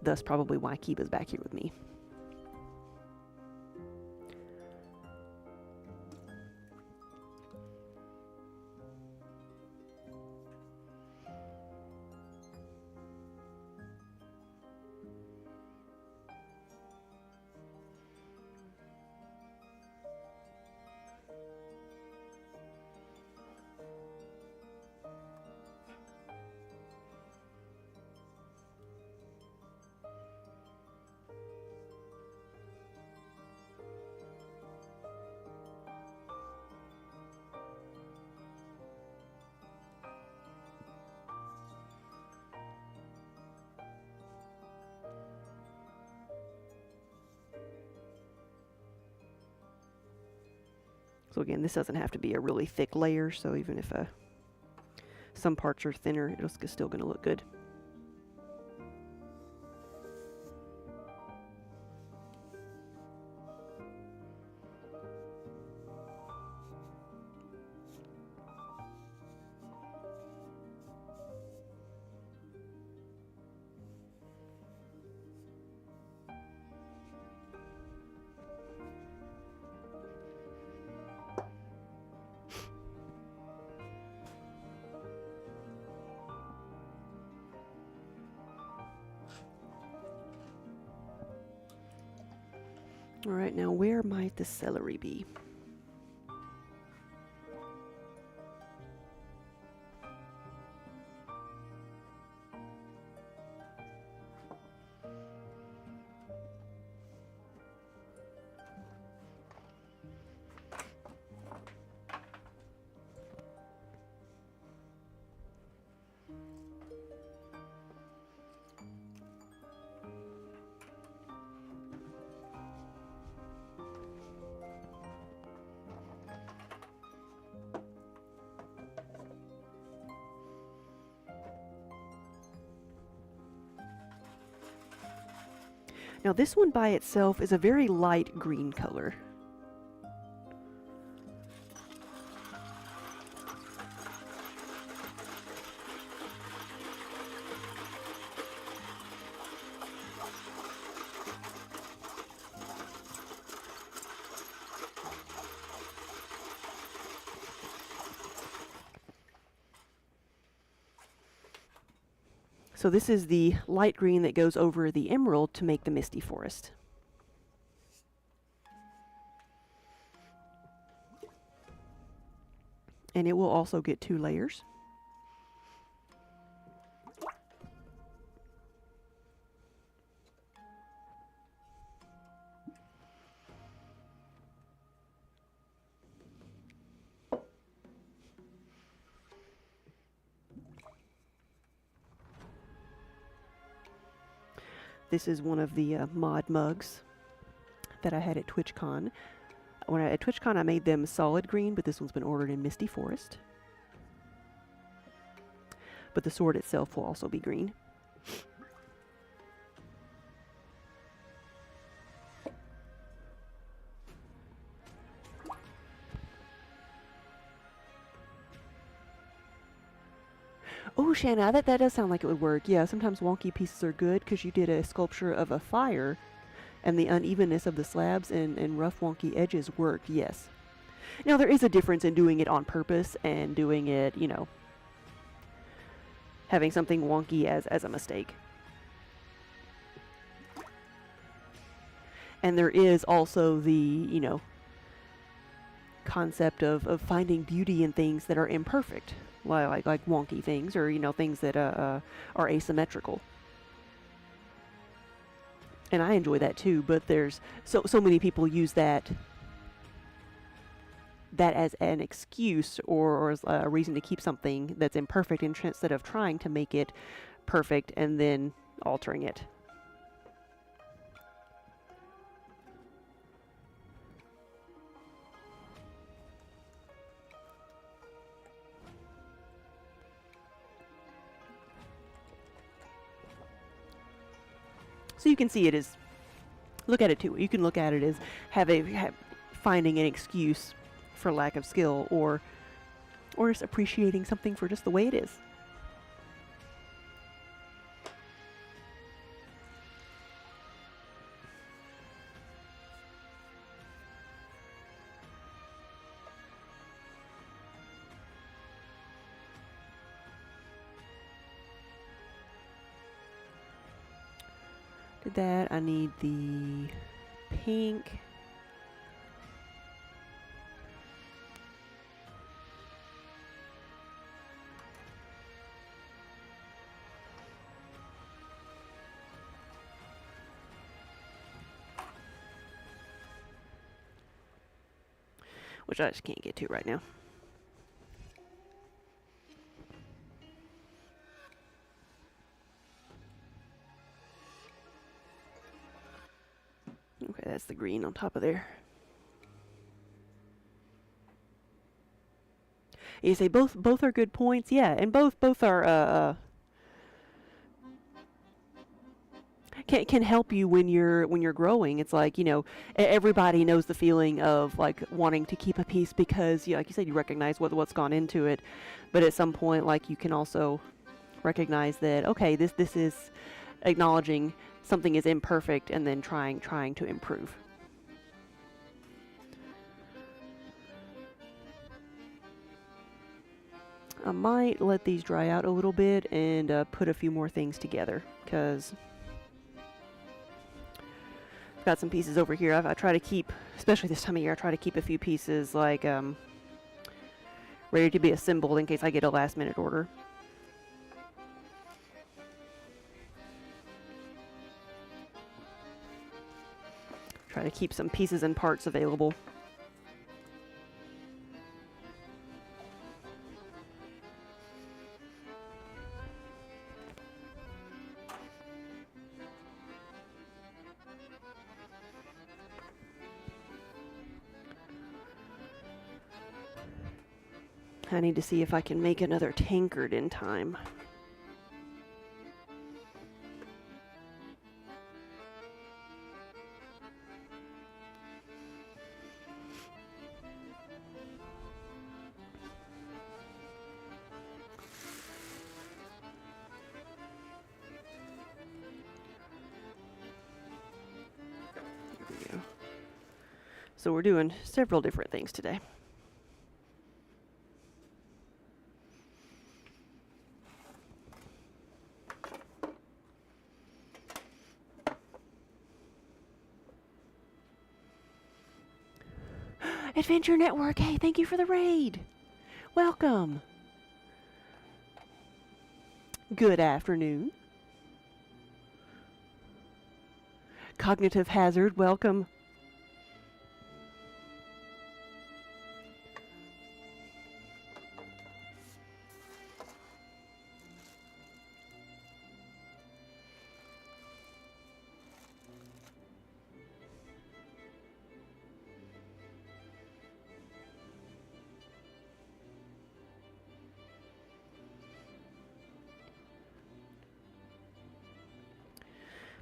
Thus probably why Kiba's back here with me. So again, this doesn't have to be a really thick layer, so even if some parts are thinner, it's still going to look good. All right, now where might the celery be? Now this one by itself is a very light green color. So this is the light green that goes over the emerald to make the misty forest. And it will also get 2 layers. This is one of the mod mugs that I had at TwitchCon. At TwitchCon, I made them solid green, but this one's been ordered in Misty Forest. But the sword itself will also be green. Oh, Shanna, that does sound like it would work. Yeah, sometimes wonky pieces are good because you did a sculpture of a fire and the unevenness of the slabs and rough wonky edges worked, yes. Now, there is a difference in doing it on purpose and doing it, you know, having something wonky as a mistake. And there is also the, you know, concept of finding beauty in things that are imperfect. Like wonky things, or, you know, things that are asymmetrical. And I enjoy that too, but there's so many people use that as an excuse or as a reason to keep something that's imperfect instead of trying to make it perfect and then altering it. So you can see it as, look at it too. You can look at it as finding an excuse for lack of skill, or just appreciating something for just the way it is. Did that. I need the pink. Which I just can't get to right now. Okay, that's the green on top of there. You say both are good points, yeah, and both are can help you when you're growing. It's like, you know, everybody knows the feeling of like wanting to keep a piece because, like you said, you recognize what's gone into it, but at some point, like, you can also recognize that, okay, this is acknowledging something is imperfect and then trying to improve. I might let these dry out a little bit and put a few more things together, because I've got some pieces over here. I try to keep, especially this time of year, I try to keep a few pieces like ready to be assembled in case I get a last minute order. Try to keep some pieces and parts available. I need to see if I can make another tankard in time. There we go. So we're doing several different things today. Adventure Network, hey, thank you for the raid. Welcome. Good afternoon. Cognitive Hazard, welcome.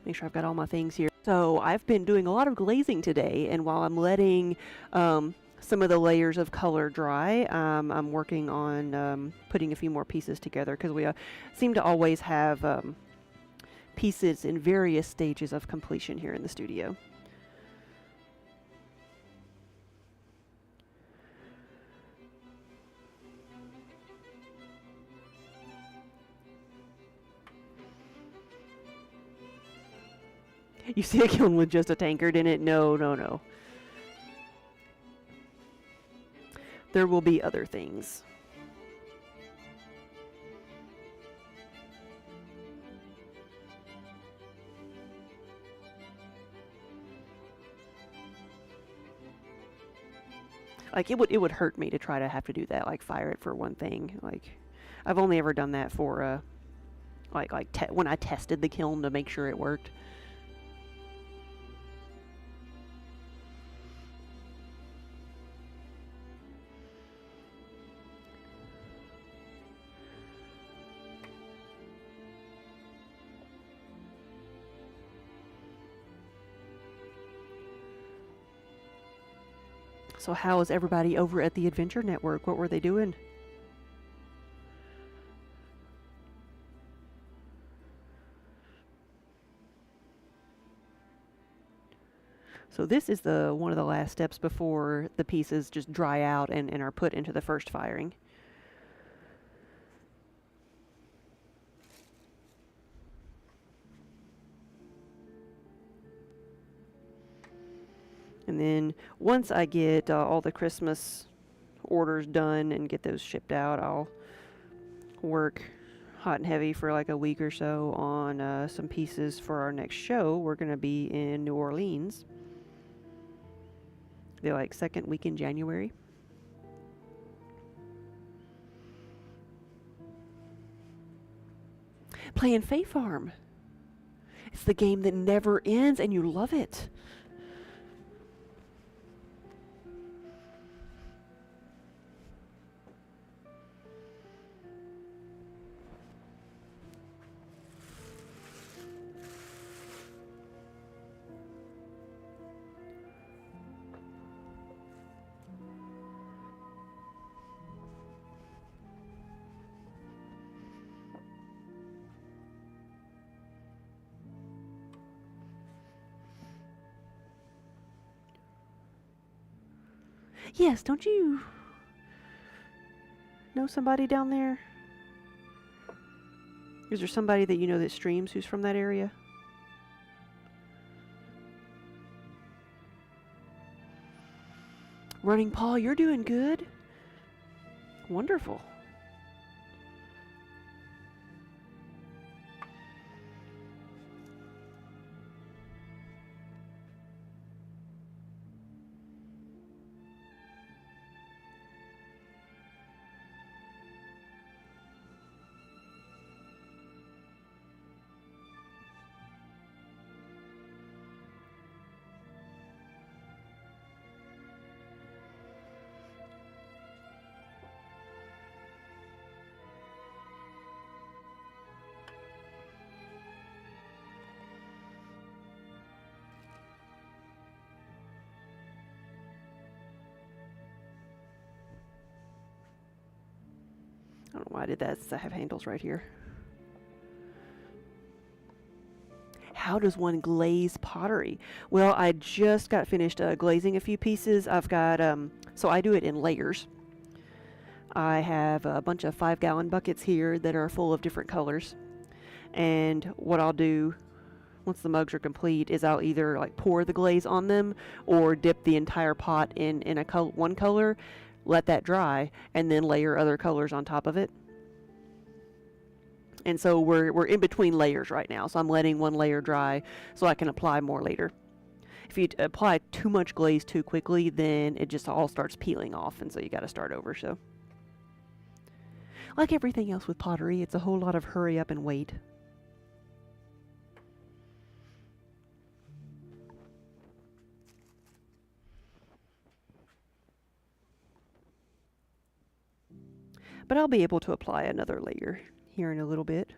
Make sure I've got all my things here. So I've been doing a lot of glazing today, and while I'm letting some of the layers of color dry, I'm working on putting a few more pieces together, because we seem to always have pieces in various stages of completion here in the studio. You see a kiln with just a tankard in it? No, no, no. There will be other things. Like, it would hurt me to try to have to do that, like fire it for one thing. Like, I've only ever done that for when I tested the kiln to make sure it worked. So how is everybody over at the Adventure Network? What were they doing? So this is one of the last steps before the pieces just dry out and are put into the first firing. And then once I get all the Christmas orders done and get those shipped out, I'll work hot and heavy for like a week or so on some pieces for our next show. We're going to be in New Orleans the like second week in January. Playing Fae Farm. It's the game that never ends and you love it. Yes, don't you know somebody down there? Is there somebody that you know that streams who's from that area? Running Paw, you're doing good. Wonderful. I don't know why I did that since I have handles right here. How does one glaze pottery? Well, I just got finished glazing a few pieces. I've got, so I do it in layers. I have a bunch of 5-gallon buckets here that are full of different colors. And what I'll do once the mugs are complete is I'll either like pour the glaze on them or dip the entire pot in one color, let that dry, and then layer other colors on top of it. And so we're in between layers right now, so I'm letting one layer dry so I can apply more later. If you apply too much glaze too quickly, then it just all starts peeling off, and so you got to start over. So, like everything else with pottery, it's a whole lot of hurry up and wait. But I'll be able to apply another layer here in a little bit.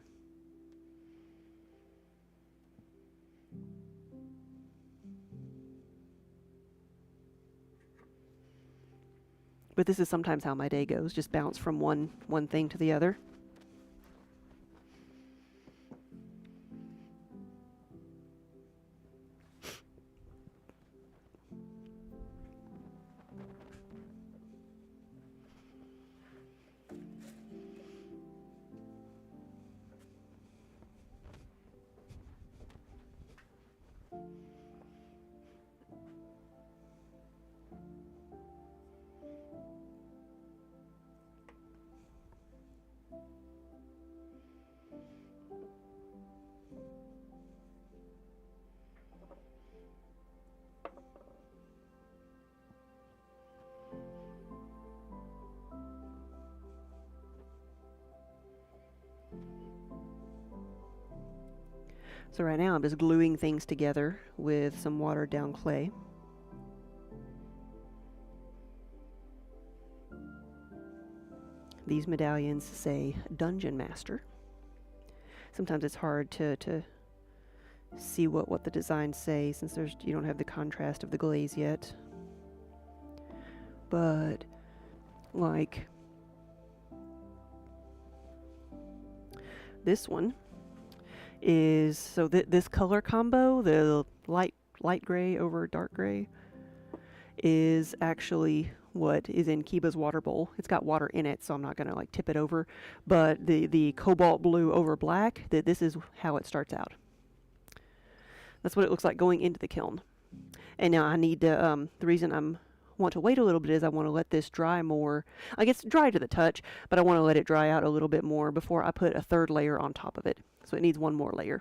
But this is sometimes how my day goes, just bounce from one thing to the other. So right now I'm just gluing things together with some watered down clay. These medallions say Dungeon Master. Sometimes it's hard to see what the designs say since you don't have the contrast of the glaze yet. But like this one is, so this color combo, the light gray over dark gray, is actually what is in Kiba's water bowl. It's got water in it, so I'm not gonna like tip it over. But the cobalt blue over black, this is how it starts out. That's what it looks like going into the kiln. And now I need to, the reason I want to wait a little bit is I want to let this dry more. I guess dry to the touch, but I want to let it dry out a little bit more before I put a third layer on top of it. So it needs one more layer.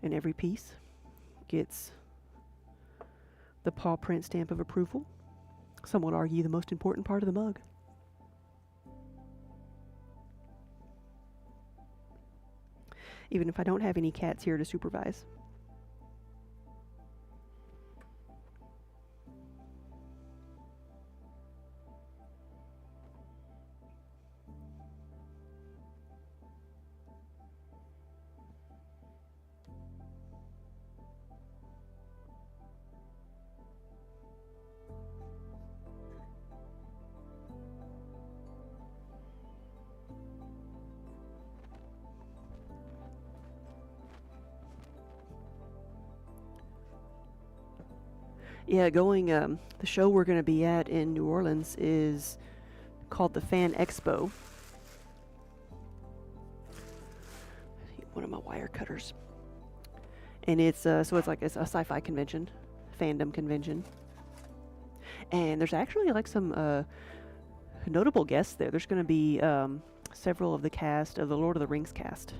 And every piece gets the paw print stamp of approval. Some would argue the most important part of the mug. Even if I don't have any cats here to supervise. Yeah, the show we're going to be at in New Orleans is called the Fan Expo. One of my wire cutters. And it's, so it's like a sci-fi convention, fandom convention. And there's actually like some notable guests there. There's going to be several of the cast of the Lord of the Rings cast.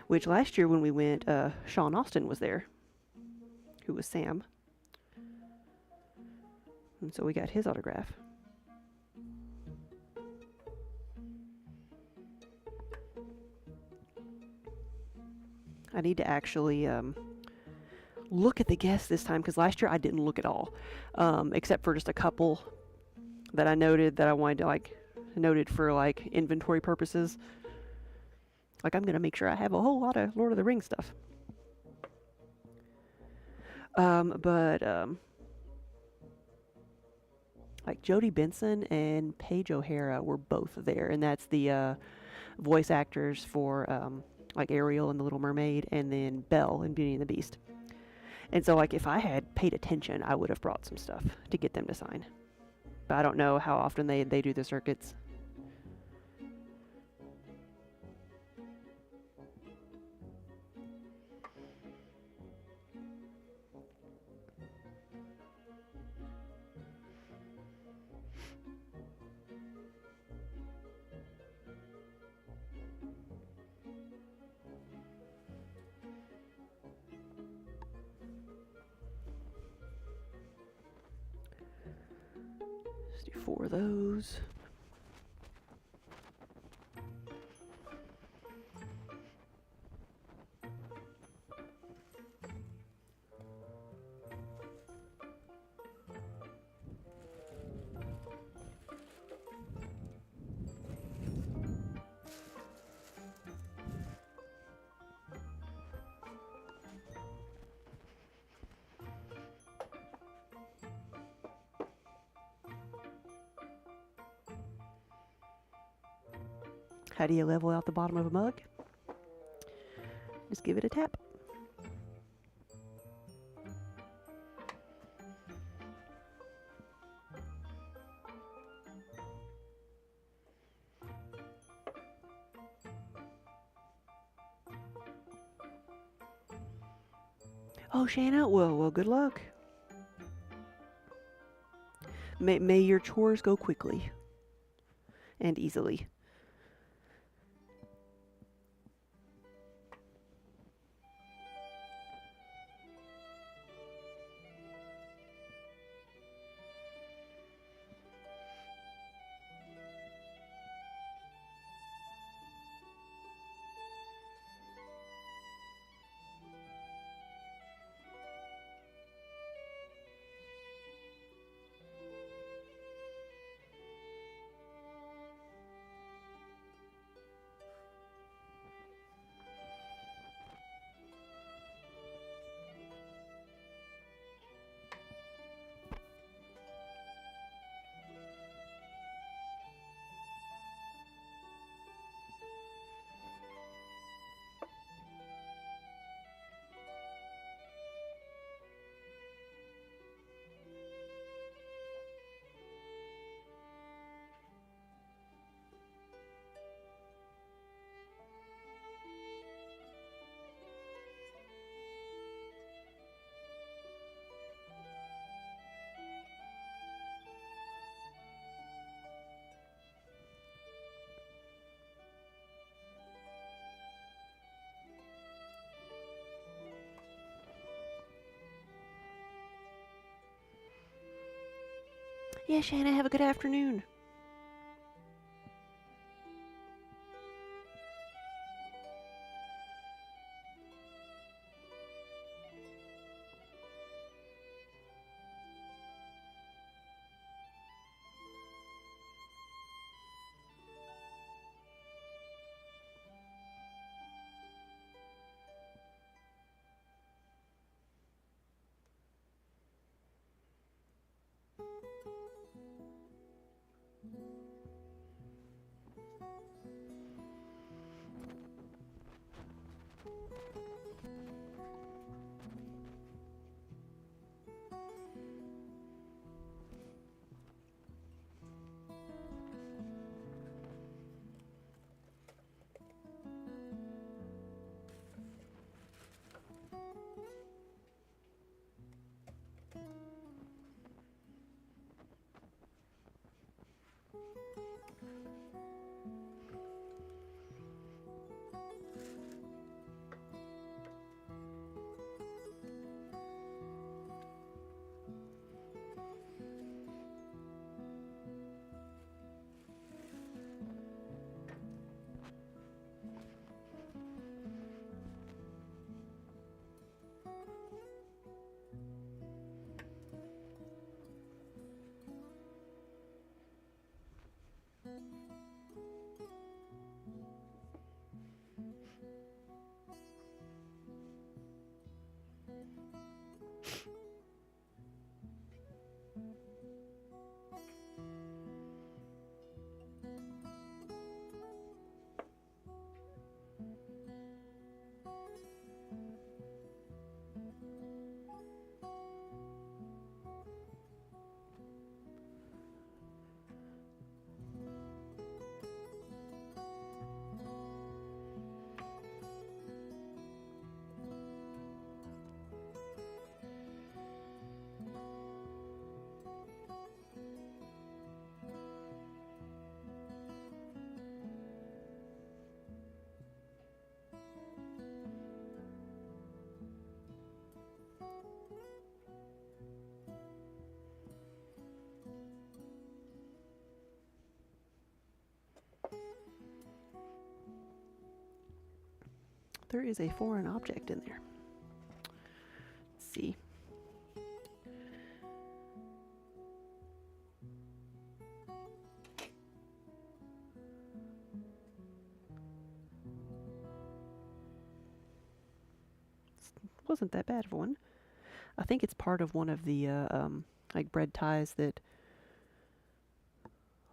Which last year when we went, Sean Austin was there, who was Sam. And so we got his autograph. I need to actually look at the guests this time, because last year I didn't look at all, except for just a couple that I noted that I wanted to noted for inventory purposes. I'm gonna make sure I have a whole lot of Lord of the Rings stuff. Jodie Benson and Paige O'Hara were both there, and that's the voice actors for Ariel in The Little Mermaid, and then Belle in Beauty and the Beast. And so if I had paid attention, I would have brought some stuff to get them to sign. But I don't know how often they do the circuits. 4 of those. How do you level out the bottom of a mug? Just give it a tap. Oh, Shanna, well, good luck. May your chores go quickly and easily. Yeah, Shanna, have a good afternoon. there is a foreign object in there. Let's see. Wasn't that bad of one. I think it's part of one of the like bread ties that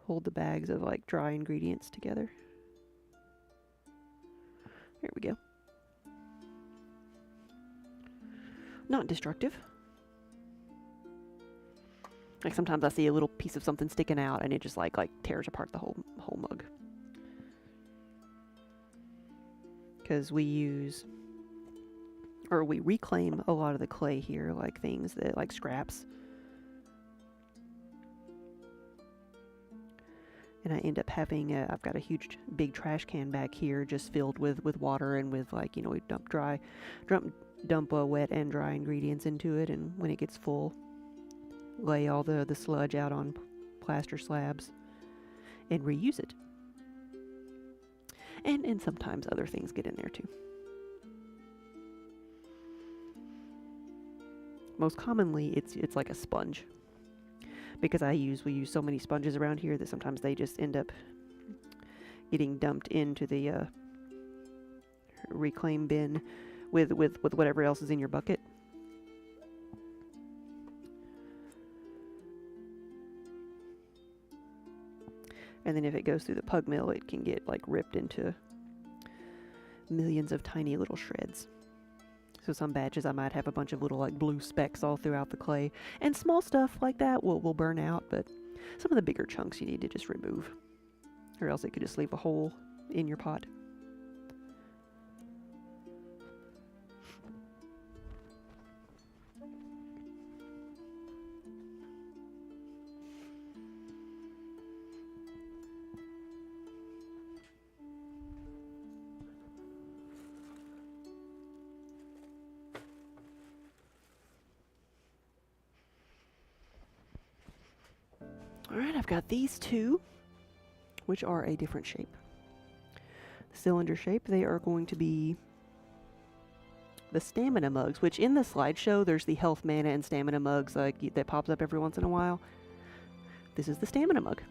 hold the bags of like dry ingredients together. Here we go. Not destructive. Like sometimes I see a little piece of something sticking out and it just like tears apart the whole mug. Because we reclaim a lot of the clay here, like things that like scraps. And I end up having I've got a huge big trash can back here just filled with water and with like, we dump wet and dry ingredients into it, and when it gets full, lay all the sludge out on plaster slabs and reuse it. And sometimes other things get in there too. Most commonly it's like a sponge, because we use so many sponges around here that sometimes they just end up getting dumped into the reclaim bin with whatever else is in your bucket. And then if it goes through the pug mill, it can get like ripped into millions of tiny little shreds. So some batches I might have a bunch of little like blue specks all throughout the clay, and small stuff like that will burn out, but some of the bigger chunks you need to just remove, or else it could just leave a hole in your pot. Alright, I've got these two, which are a different shape. The cylinder shape, they are going to be the stamina mugs, which in the slideshow, there's the health, mana, and stamina mugs that pops up every once in a while. This is the stamina mug.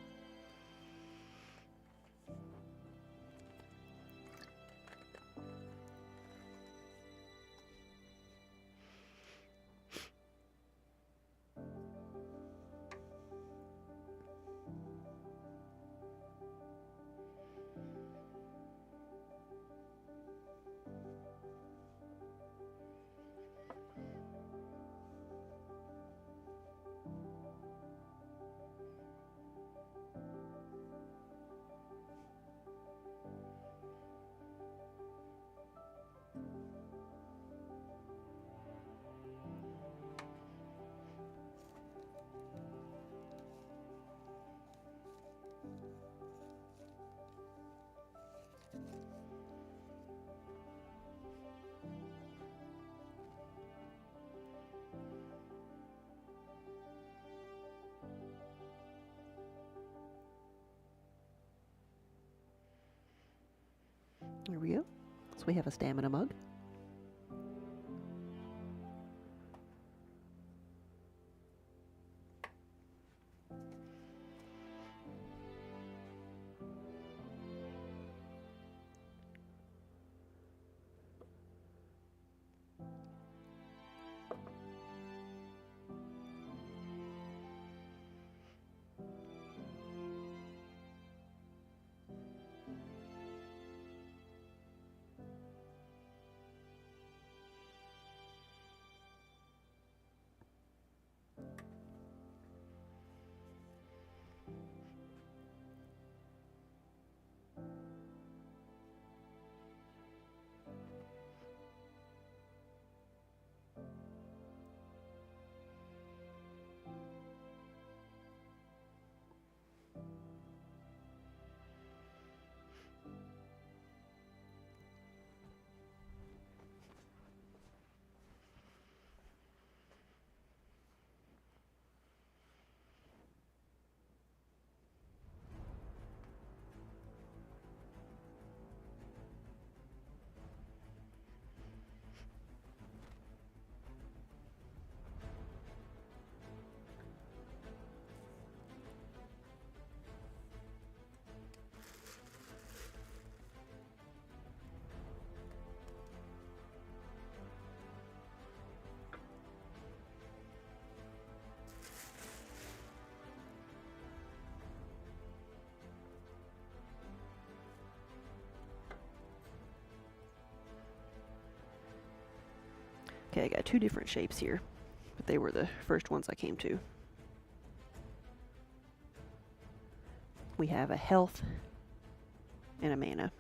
There we go. So we have a stamina mug. Okay, I got two different shapes here, but they were the first ones I came to. We have a health and a mana.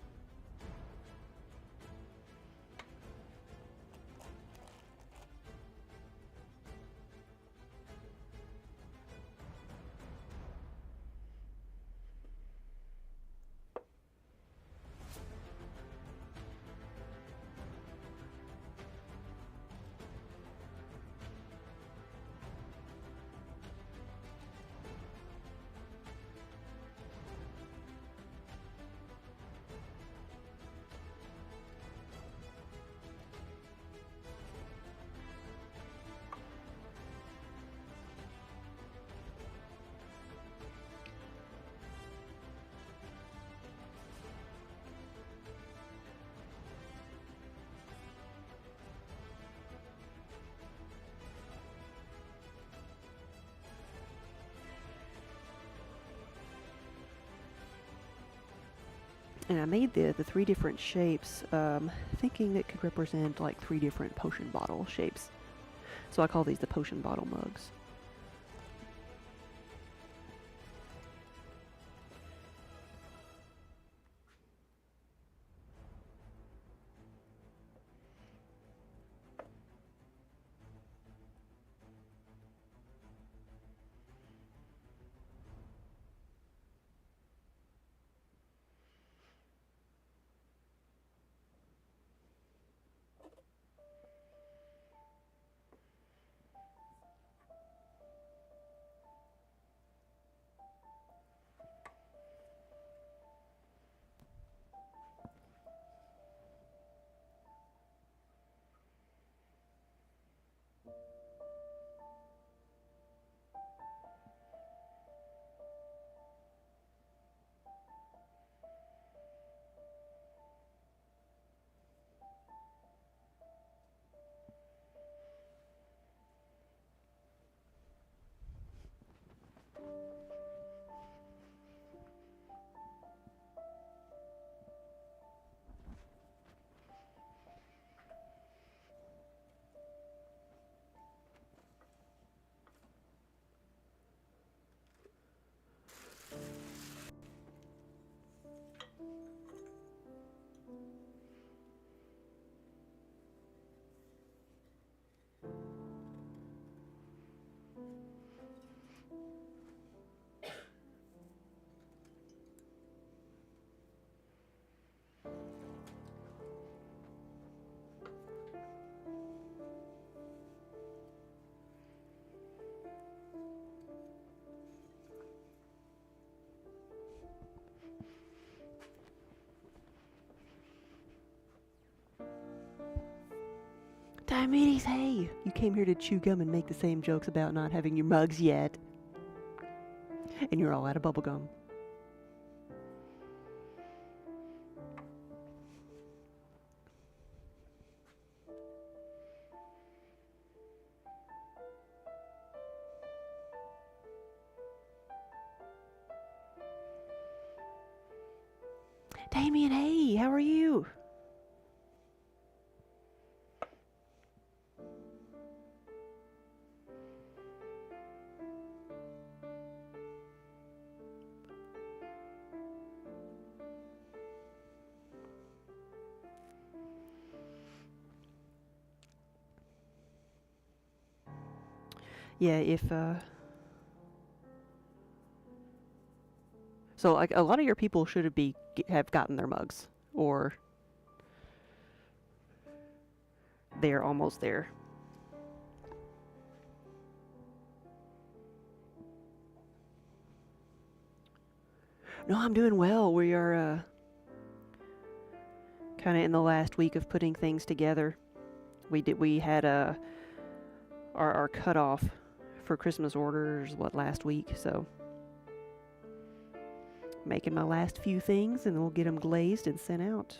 And I made the three different shapes, thinking it could represent like three different potion bottle shapes. So I call these the potion bottle mugs. Diomedes, hey! You came here to chew gum and make the same jokes about not having your mugs yet. And you're all out of bubblegum. Damien, hey! How are you? Yeah, if, so, like, a lot of your people should have gotten their mugs, or they're almost there. No, I'm doing well. We are, kind of in the last week of putting things together. We had, our cutoff for Christmas orders, last week, so making my last few things, and we'll get them glazed and sent out.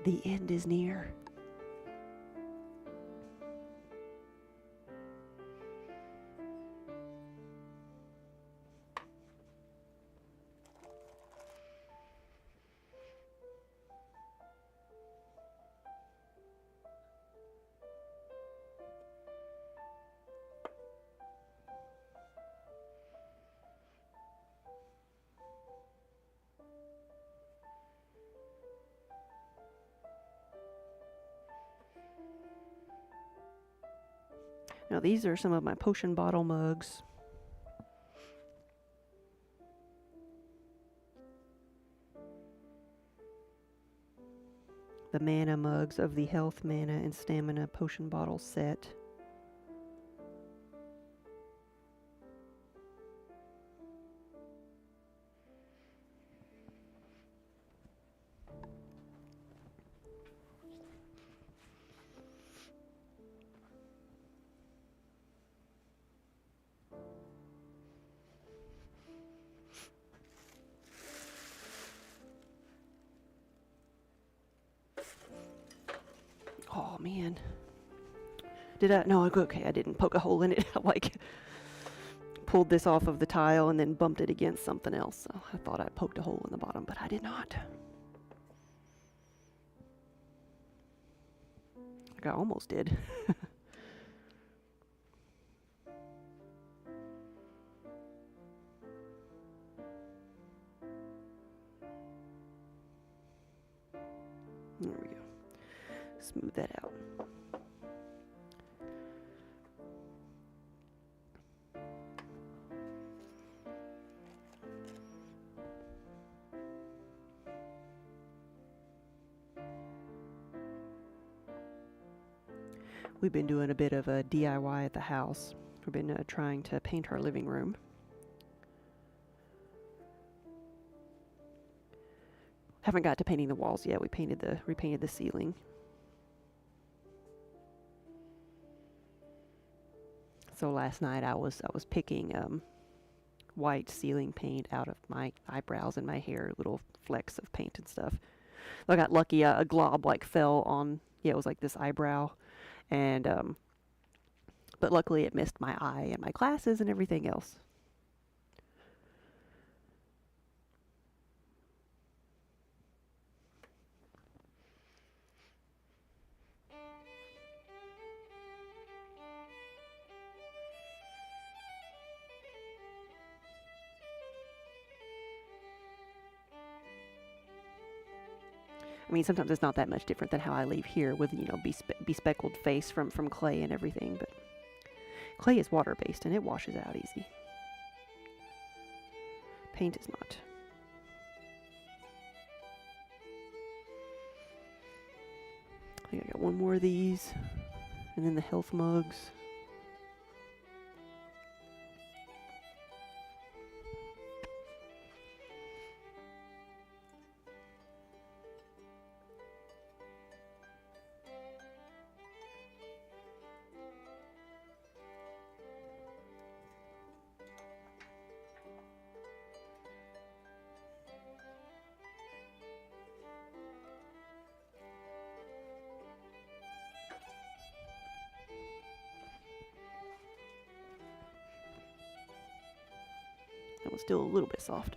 The end is near. Now these are some of my potion bottle mugs. The mana mugs of the health, mana, and stamina potion bottle set. Oh man. Did I? No, okay, I didn't poke a hole in it. I like pulled this off of the tile and then bumped it against something else. So I thought I poked a hole in the bottom, but I did not. Like I almost did. There we go. Smooth that out. We've been doing a bit of a DIY at the house. We've been trying to paint our living room. Haven't got to painting the walls yet. We repainted the ceiling. So last night I was picking white ceiling paint out of my eyebrows and my hair, little flecks of paint and stuff. I got lucky. A glob like fell on. Yeah, it was like this eyebrow, and but luckily it missed my eye and my glasses and everything else. I mean, sometimes it's not that much different than how I leave here with, you know, bespeckled face from clay and everything, but clay is water-based and it washes out easy. Paint is not. I think I got one more of these, and then the health mugs. That one's still a little bit soft.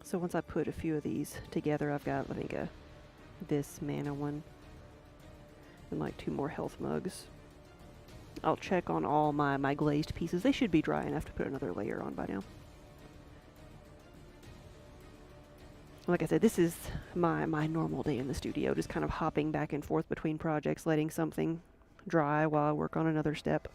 So once I put a few of these together, I've got, I think, this mana one and like 2 more health mugs. I'll check on all my glazed pieces. They should be dry enough to put another layer on by now. Like I said, this is my normal day in the studio, just kind of hopping back and forth between projects, letting something dry while I work on another step.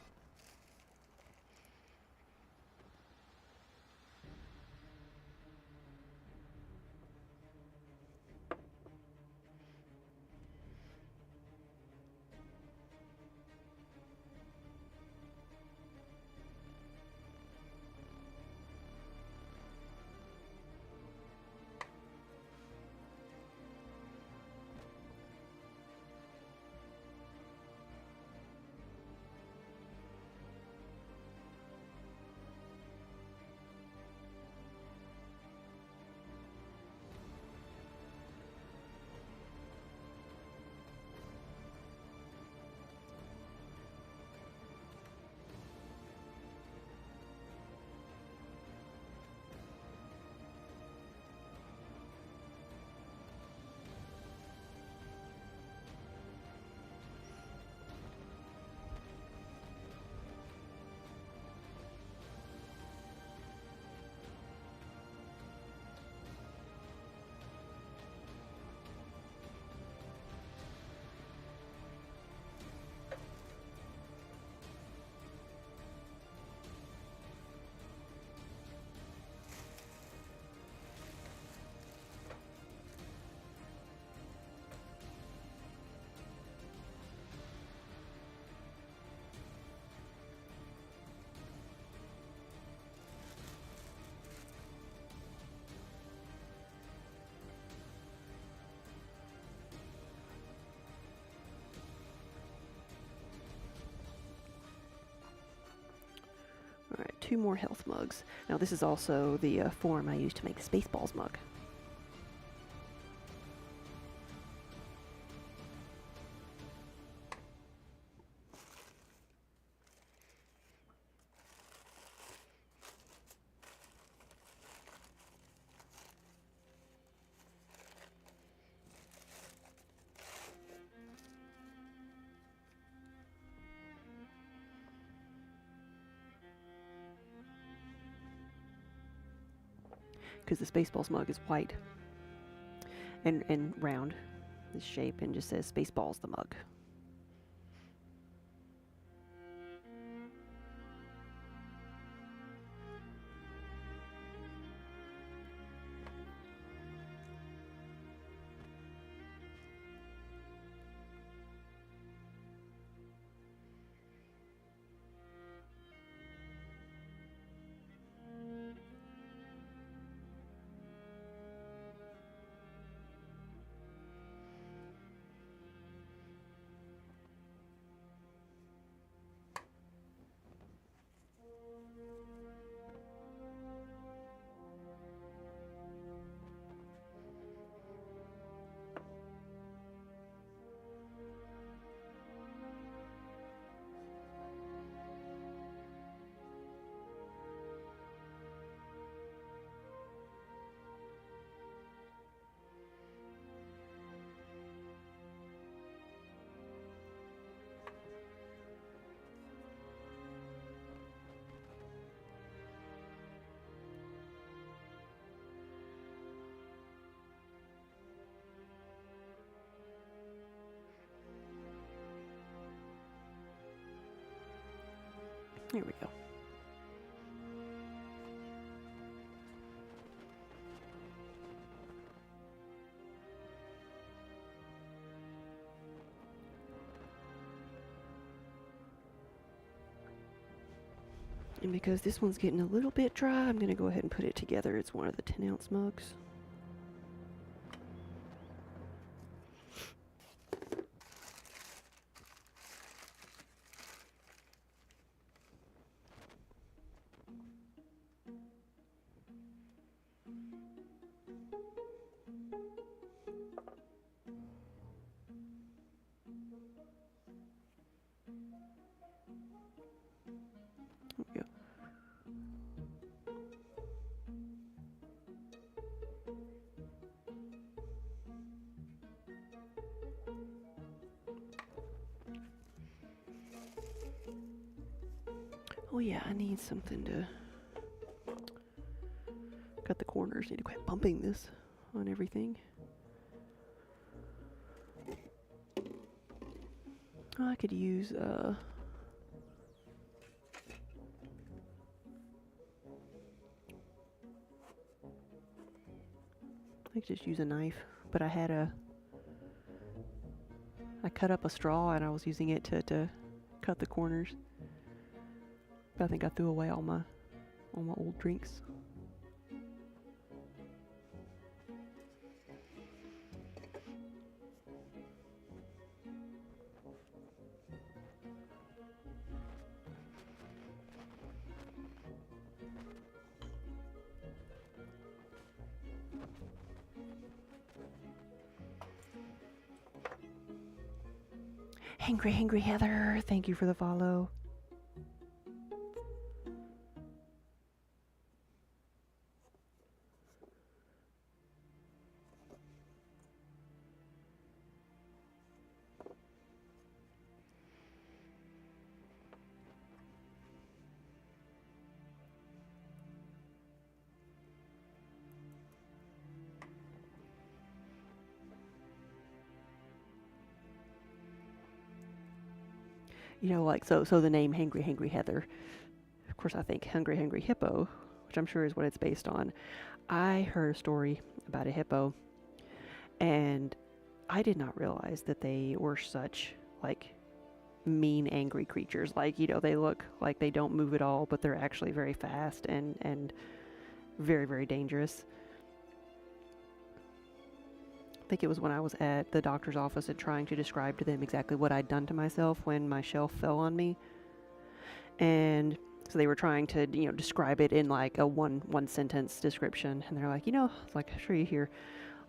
2 more health mugs. Now this is also the form I used to make the Spaceballs mug. Because the Spaceballs mug is white and round, this shape, and just says Spaceballs the mug. Here we go. And because this one's getting a little bit dry, I'm going to go ahead and put it together. It's one of the 10-ounce mugs. There we go. Oh yeah, I need something to cut the corners. Need to quit bumping this on everything. Oh, I could use I could just use a knife, but I cut up a straw and I was using it to cut the corners. But I think I threw away all my old drinks. Hangry Heather, thank you for the follow. You know, like, so the name Hangry Heather, of course I think Hungry Hippo, which I'm sure is what it's based on. I heard a story about a hippo, and I did not realize that they were such, like, mean, angry creatures. Like, you know, they look like they don't move at all, but they're actually very fast and very, very dangerous. I think it was when I was at the doctor's office and trying to describe to them exactly what I'd done to myself when my shelf fell on me. And So they were trying to, describe it in like a one sentence description, and they're like, it's like, I'm sure you hear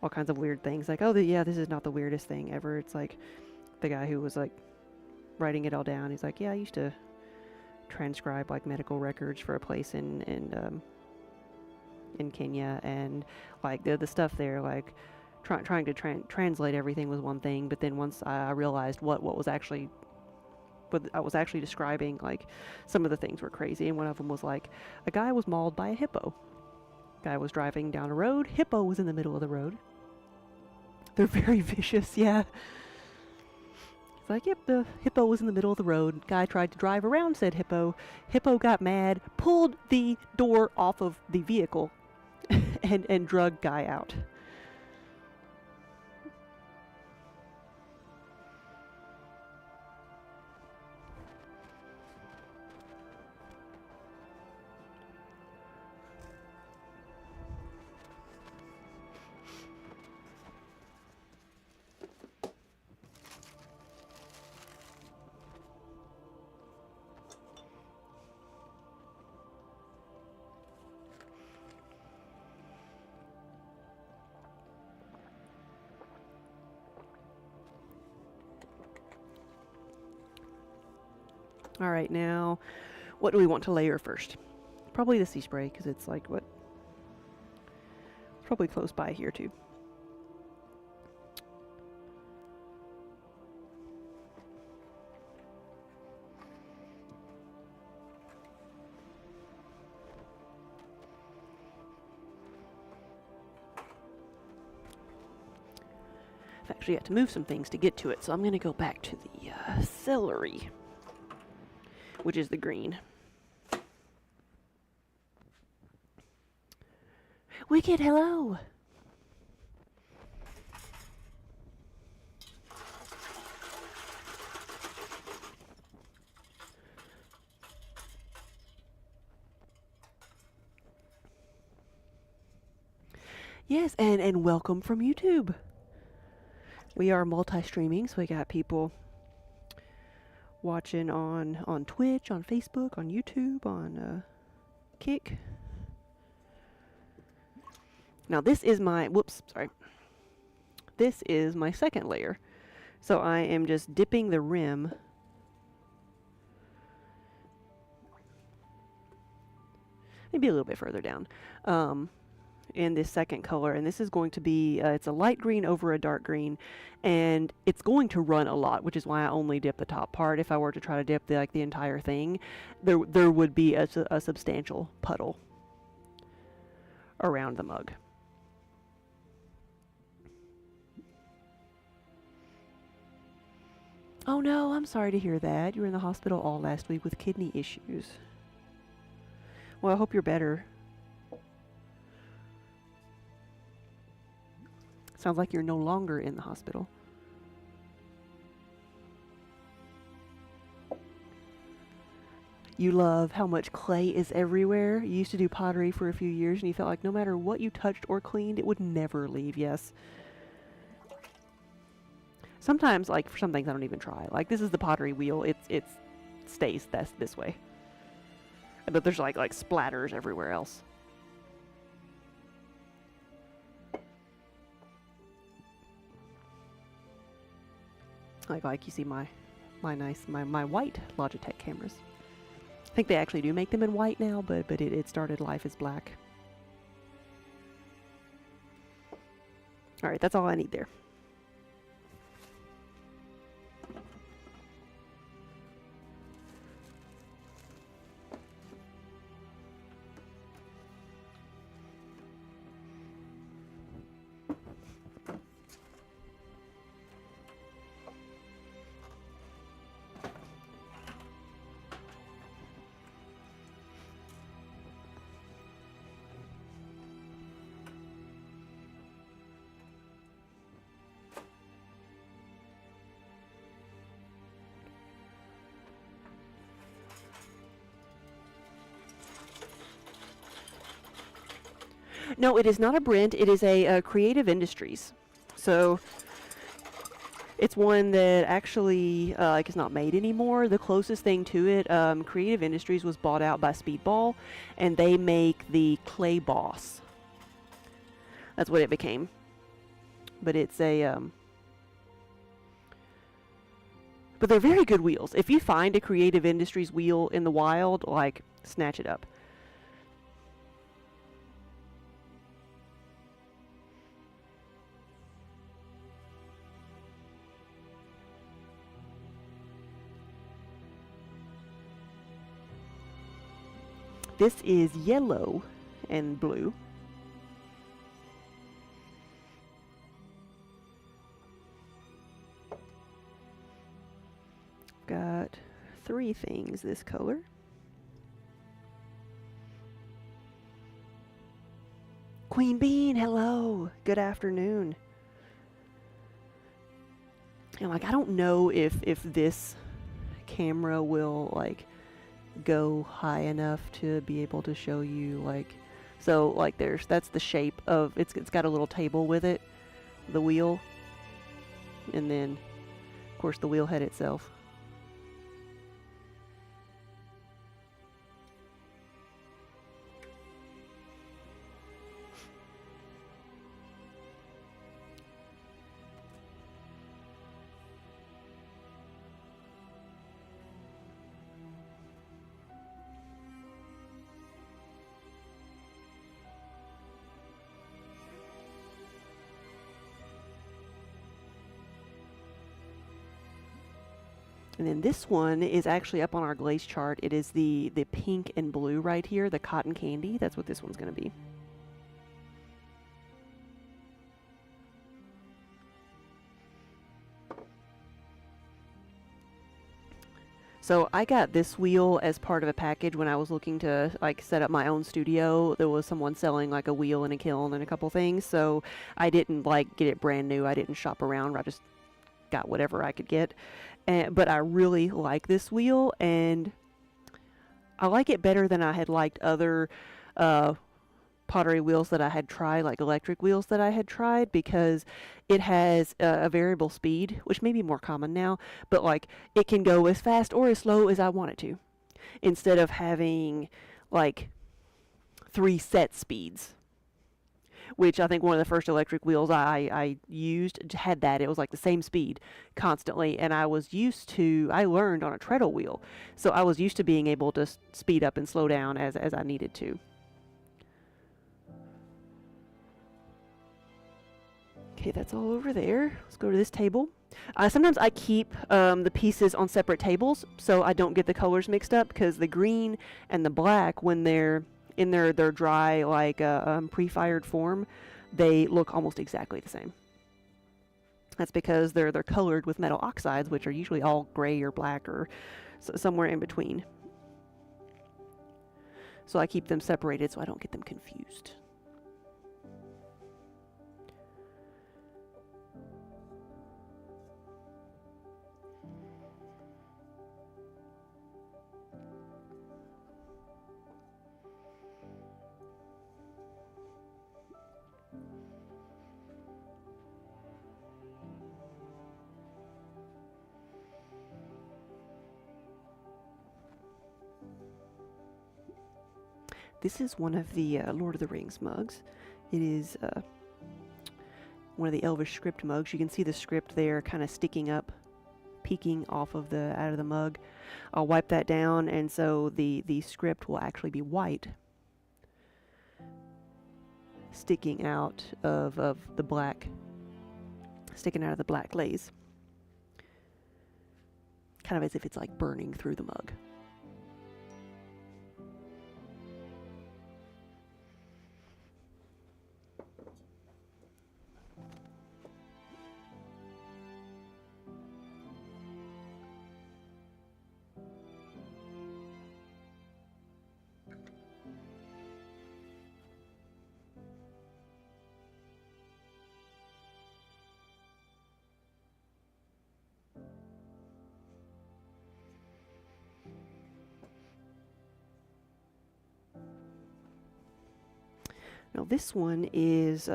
all kinds of weird things, like, oh, yeah, this is not the weirdest thing ever. It's like the guy who was like writing it all down. He's like, yeah, I used to transcribe like medical records for a place in Kenya, and like the stuff there, like trying to translate everything was one thing, but then once I realized what I was actually describing, like some of the things were crazy, and one of them was like a guy was mauled by a hippo. Guy was driving down a road, hippo was in the middle of the road. They're very vicious, yeah. It's like, yep, the hippo was in the middle of the road. Guy tried to drive around said hippo. Hippo got mad, pulled the door off of the vehicle, and drug guy out. All right, now, what do we want to layer first? Probably the sea spray, because it's like, what? It's probably close by here, too. I've actually got to move some things to get to it, so I'm going to go back to the celery, which is the green. Wicked, hello! Yes, and welcome from YouTube. We are multi-streaming, so we got people watching on Twitch, on Facebook, on YouTube, on Kick. Now this is my, this is my second layer. So I am just dipping the rim maybe a little bit further down in this second color, and this is going to be, it's a light green over a dark green, and it's going to run a lot, which is why I only dip the top part. If I were to try to dip the entire thing, there would be a substantial puddle around the mug. Oh no, I'm sorry to hear that. You were in the hospital all last week with kidney issues. Well, I hope you're better. Sounds like you're no longer in the hospital. You love how much clay is everywhere. You used to do pottery for a few years, and you felt like no matter what you touched or cleaned, it would never leave. Yes. Sometimes, like, for some things I don't even try. Like, this is the pottery wheel. It stays this way. But there's like splatters everywhere else. Like you see my white Logitech cameras. I think they actually do make them in white now, but it started life as black. All right, that's all I need there. No, it is not a Brent. It is a Creative Industries. So It's one that actually like is not made anymore. The closest thing to it, Creative Industries was bought out by Speedball, and they make the Clay Boss. That's what it became. But it's a but they're very good wheels. If you find a Creative Industries wheel in the wild, like, snatch it up. This is yellow and blue. Got 3 things this color. Queen Bean, hello. Good afternoon. And like, I don't know if this camera will like go high enough to be able to show you like, so like that's the shape of it's got a little table with it, the wheel, and then of course the wheel head itself. And then this one is actually up on our glaze chart. It is the pink and blue right here, the cotton candy. That's what this one's going to be. So I got this wheel as part of a package when I was looking to like set up my own studio. There was someone selling like a wheel and a kiln and a couple things. So I didn't like get it brand new. I didn't shop around. I just got whatever I could get. But I really like this wheel, and I like it better than I had liked other pottery wheels that I had tried, like electric wheels that I had tried, because it has a variable speed, which may be more common now, but like it can go as fast or as slow as I want it to, instead of having like 3 set speeds. Which I think one of the first electric wheels I used had that. It was like the same speed constantly, and I learned on a treadle wheel, so I was used to being able to speed up and slow down as I needed to. Okay, that's all over there. Let's go to this table. Sometimes I keep the pieces on separate tables so I don't get the colors mixed up, because the green and the black, when they're in their dry, like pre-fired form, they look almost exactly the same. That's because they're colored with metal oxides, which are usually all gray or black or somewhere in between. So I keep them separated so I don't get them confused. This is one of the Lord of the Rings mugs. It is one of the Elvish script mugs. You can see the script there kind of sticking up, peeking off of out of the mug. I'll wipe that down, and so the script will actually be white, sticking out of the black, sticking out of the black glaze. Kind of as if it's like burning through the mug. Now this one is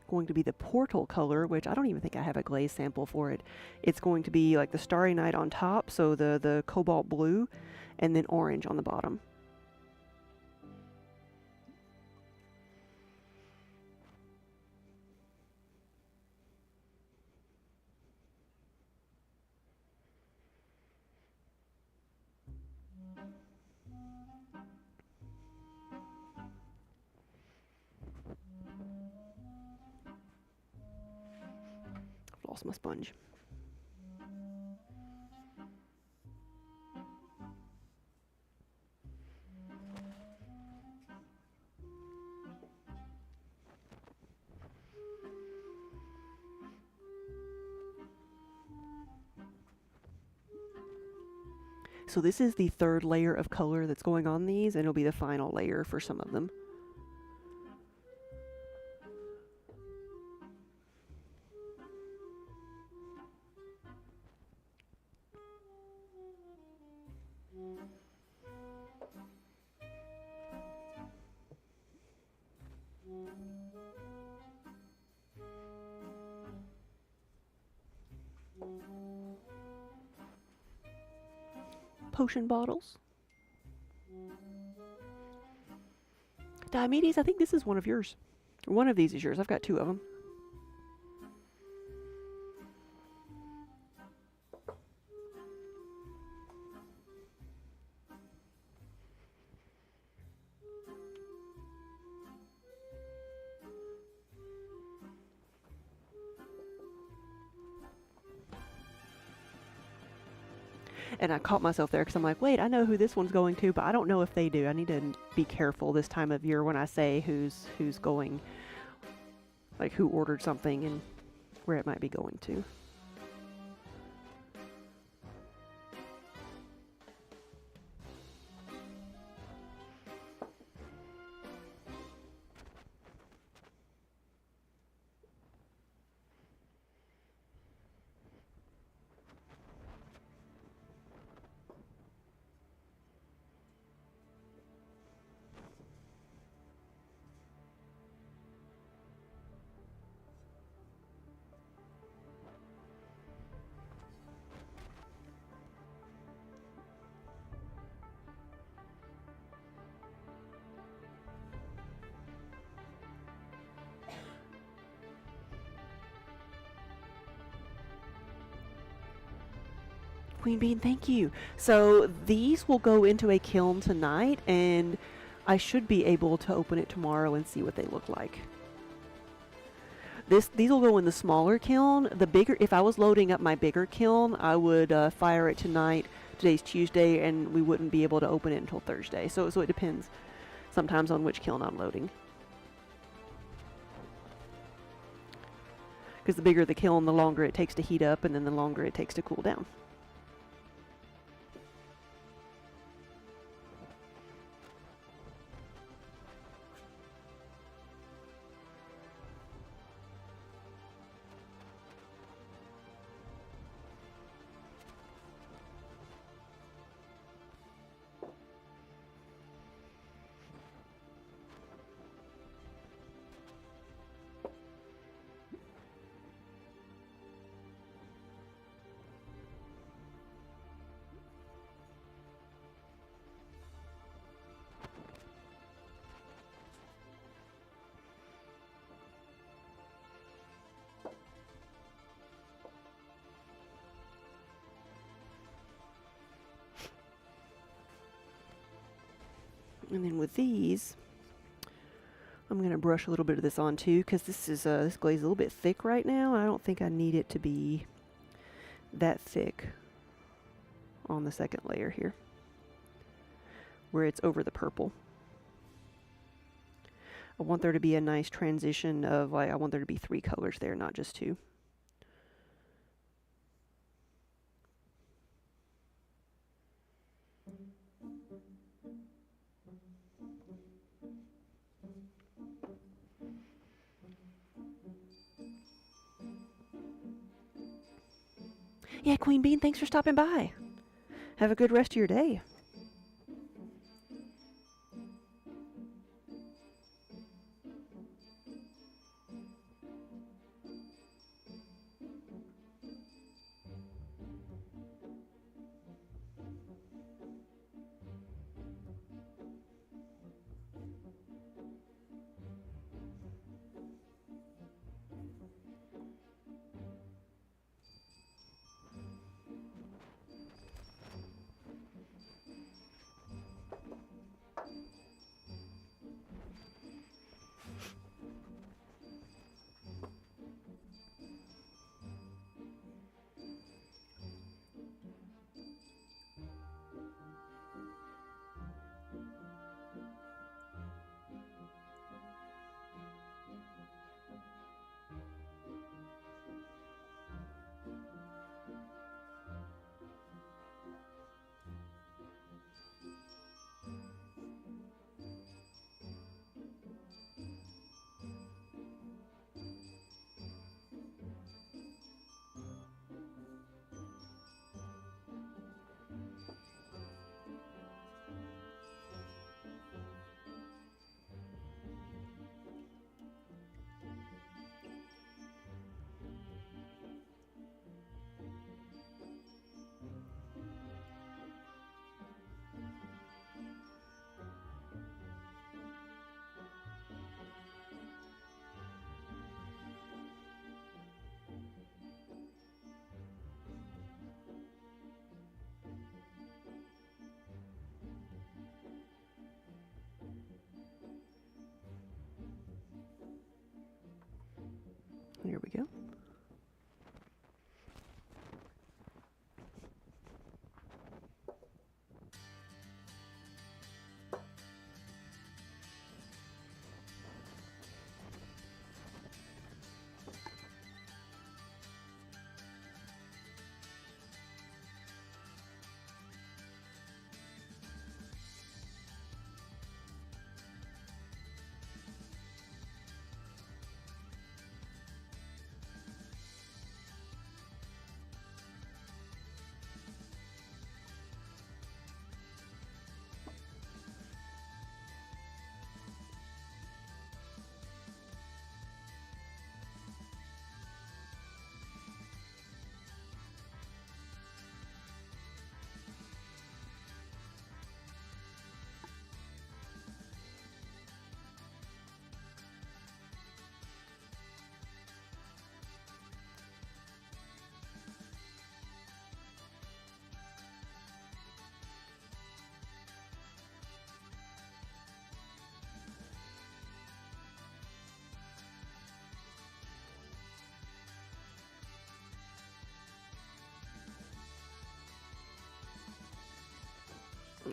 going to be the portal color, which I don't even think I have a glaze sample for it. It's going to be like the Starry Night on top, so the cobalt blue, and then orange on the bottom. I've lost my sponge. So this is the third layer of color that's going on these, and it'll be the final layer for some of them. Potion bottles. Diomedes, I think this is one of yours. One of these is yours. I've got 2 of them. And I caught myself there because I'm like, wait, I know who this one's going to, but I don't know if they do. I need to be careful this time of year when I say who's going, like who ordered something and where it might be going to. Queen Bean, thank you. So these will go into a kiln tonight, and I should be able to open it tomorrow and see what they look like. These will go in the smaller kiln. The bigger, if I was loading up my bigger kiln, I would fire it tonight. Today's Tuesday, and we wouldn't be able to open it until Thursday. So it depends sometimes on which kiln I'm loading. Because the bigger the kiln, the longer it takes to heat up, and then the longer it takes to cool down. And then with these, I'm going to brush a little bit of this on too, because this glaze is a little bit thick right now. I don't think I need it to be that thick on the second layer here, where it's over the purple. I want there to be a nice transition of, like, I want there to be 3 colors there, not just 2. Yeah, Queen Bean, thanks for stopping by. Have a good rest of your day.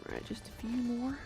Alright, just a few more.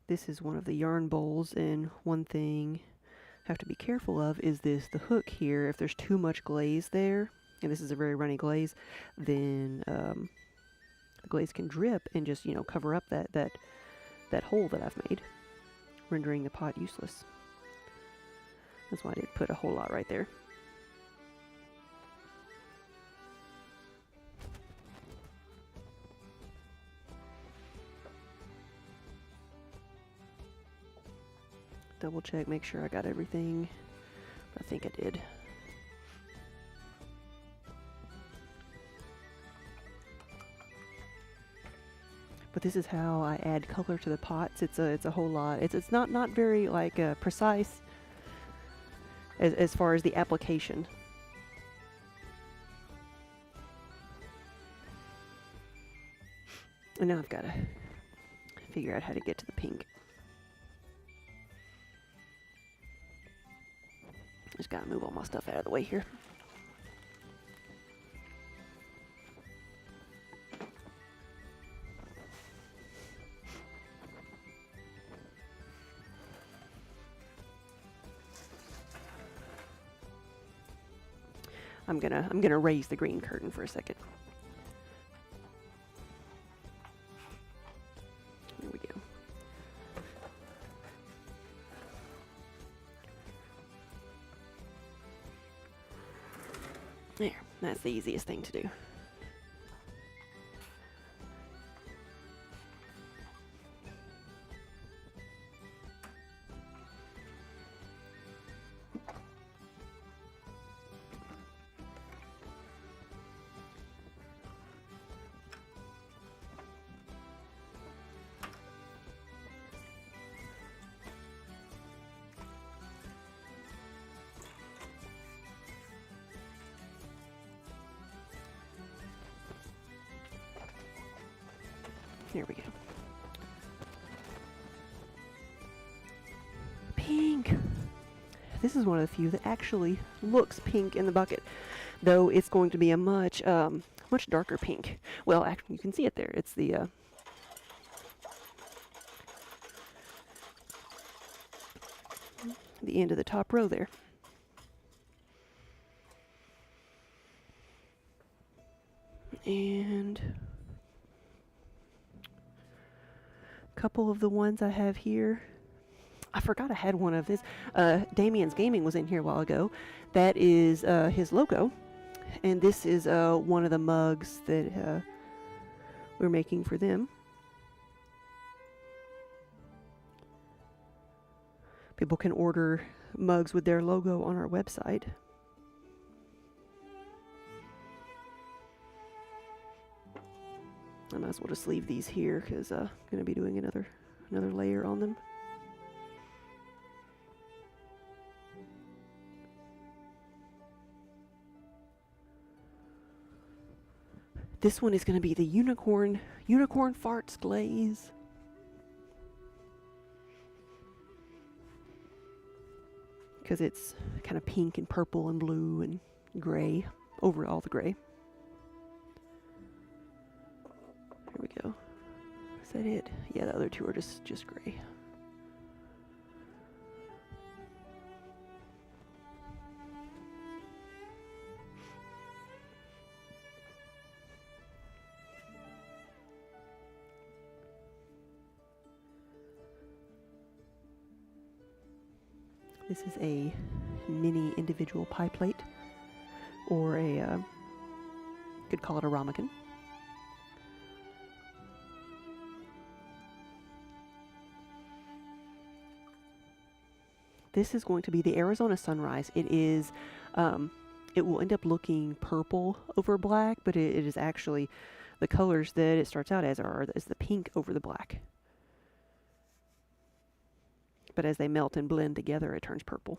This is one of the yarn bowls, and one thing I have to be careful of is the hook here. If there's too much glaze there, and this is a very runny glaze, then the glaze can drip and just, cover up that hole that I've made, rendering the pot useless. That's why I didn't put a whole lot right there. Double check, make sure I got everything. I think I did. But this is how I add color to the pots. It's a whole lot. It's not very precise as far as the application. And now I've got to figure out how to get to the pink. Just gotta move all my stuff out of the way here. I'm gonna raise the green curtain for a second. There we go. There, that's the easiest thing to do. Here we go. Pink! This is one of the few that actually looks pink in the bucket, though it's going to be a much darker pink. Well, actually, you can see it there. It's the end of the top row there. And a couple of the ones I have here. I forgot I had one of this. Damien's Gaming was in here a while ago. That is his logo. And this is one of the mugs that we're making for them. People can order mugs with their logo on our website. I might as well just leave these here because I'm going to be doing another layer on them. This one is going to be the unicorn farts glaze. Because it's kind of pink and purple and blue and gray over all the gray. There we go. Is that it? Yeah, the other two are just gray. This is a mini individual pie plate, or a, could call it a ramekin. This is going to be the Arizona Sunrise. It is, it will end up looking purple over black, but it is actually, the colors that it starts out as is the pink over the black. But as they melt and blend together, it turns purple.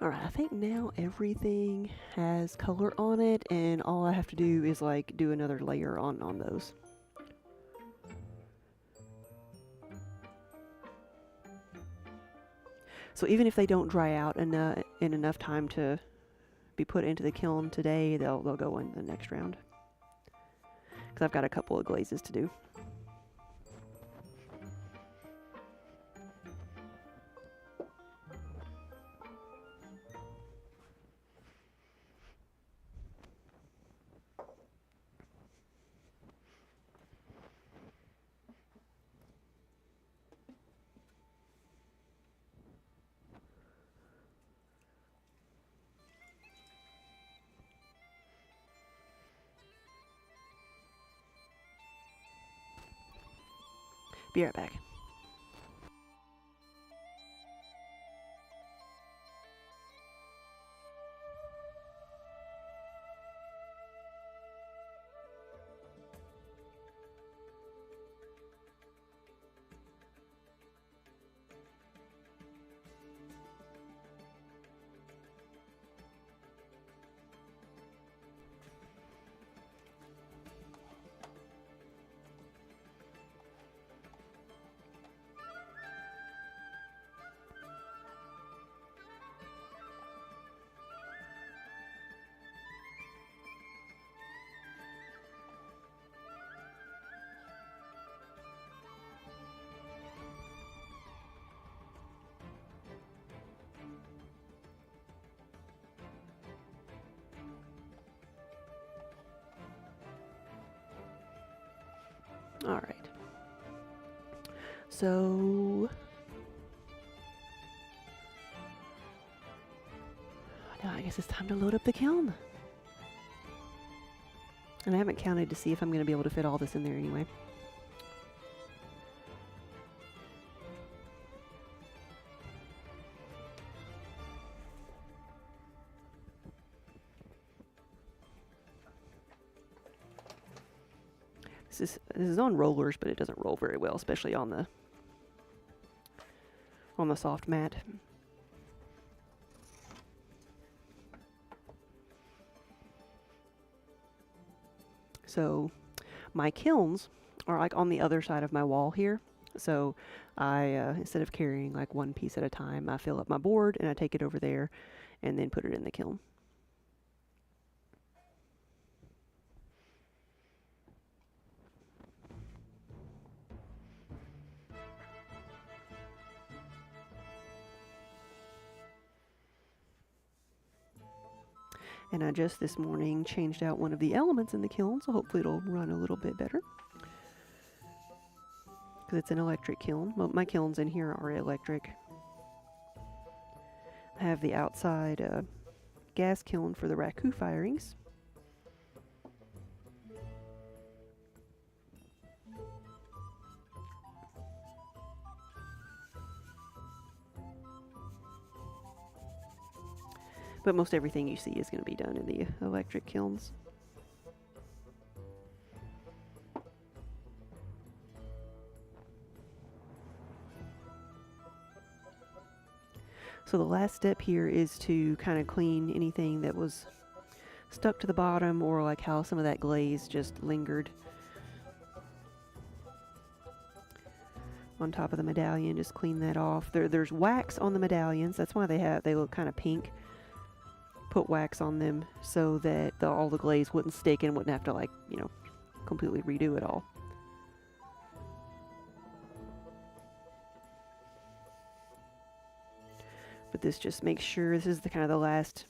Alright, I think now everything has color on it, and all I have to do is like do another layer on those. So even if they don't dry out in enough time to be put into the kiln today, they'll go in the next round. Because I've got a couple of glazes to do. Be right back. All right. So now I guess it's time to load up the kiln. And I haven't counted to see if I'm going to be able to fit all this in there anyway. This is on rollers, but it doesn't roll very well, especially on the soft mat. So my kilns are like on the other side of my wall here. So I, instead of carrying like one piece at a time, I fill up my board and I take it over there and then put it in the kiln. And I just this morning changed out one of the elements in the kiln, so hopefully it'll run a little bit better. Because it's an electric kiln. Well, my kilns in here are electric. I have the outside gas kiln for the raku firings. But most everything you see is going to be done in the electric kilns. So the last step here is to kind of clean anything that was stuck to the bottom, or like how some of that glaze just lingered on top of the medallion. Just clean that off. There's wax on the medallions. That's why they look kind of pink. Put wax on them so that all the glaze wouldn't stick and wouldn't have to, like, you know, completely redo it all. But this just makes sure, this is the kind of the last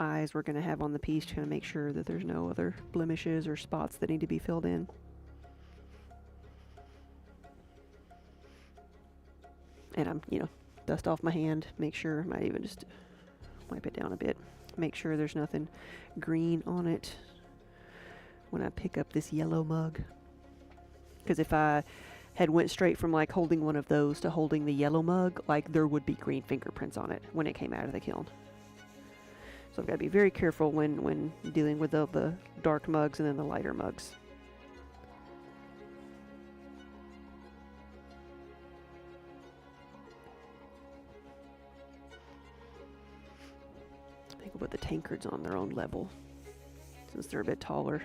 eyes we're going to have on the piece to kind of make sure that there's no other blemishes or spots that need to be filled in. And I'm, you know, dust off my hand, make sure, I might even just wipe it down a bit, make sure there's nothing green on it when I pick up this yellow mug. Because if I had went straight from like holding one of those to holding the yellow mug, like there would be green fingerprints on it when it came out of the kiln. So I've got to be very careful when dealing with the dark mugs and then the lighter mugs. I think we'll put the tankards on their own level since they're a bit taller.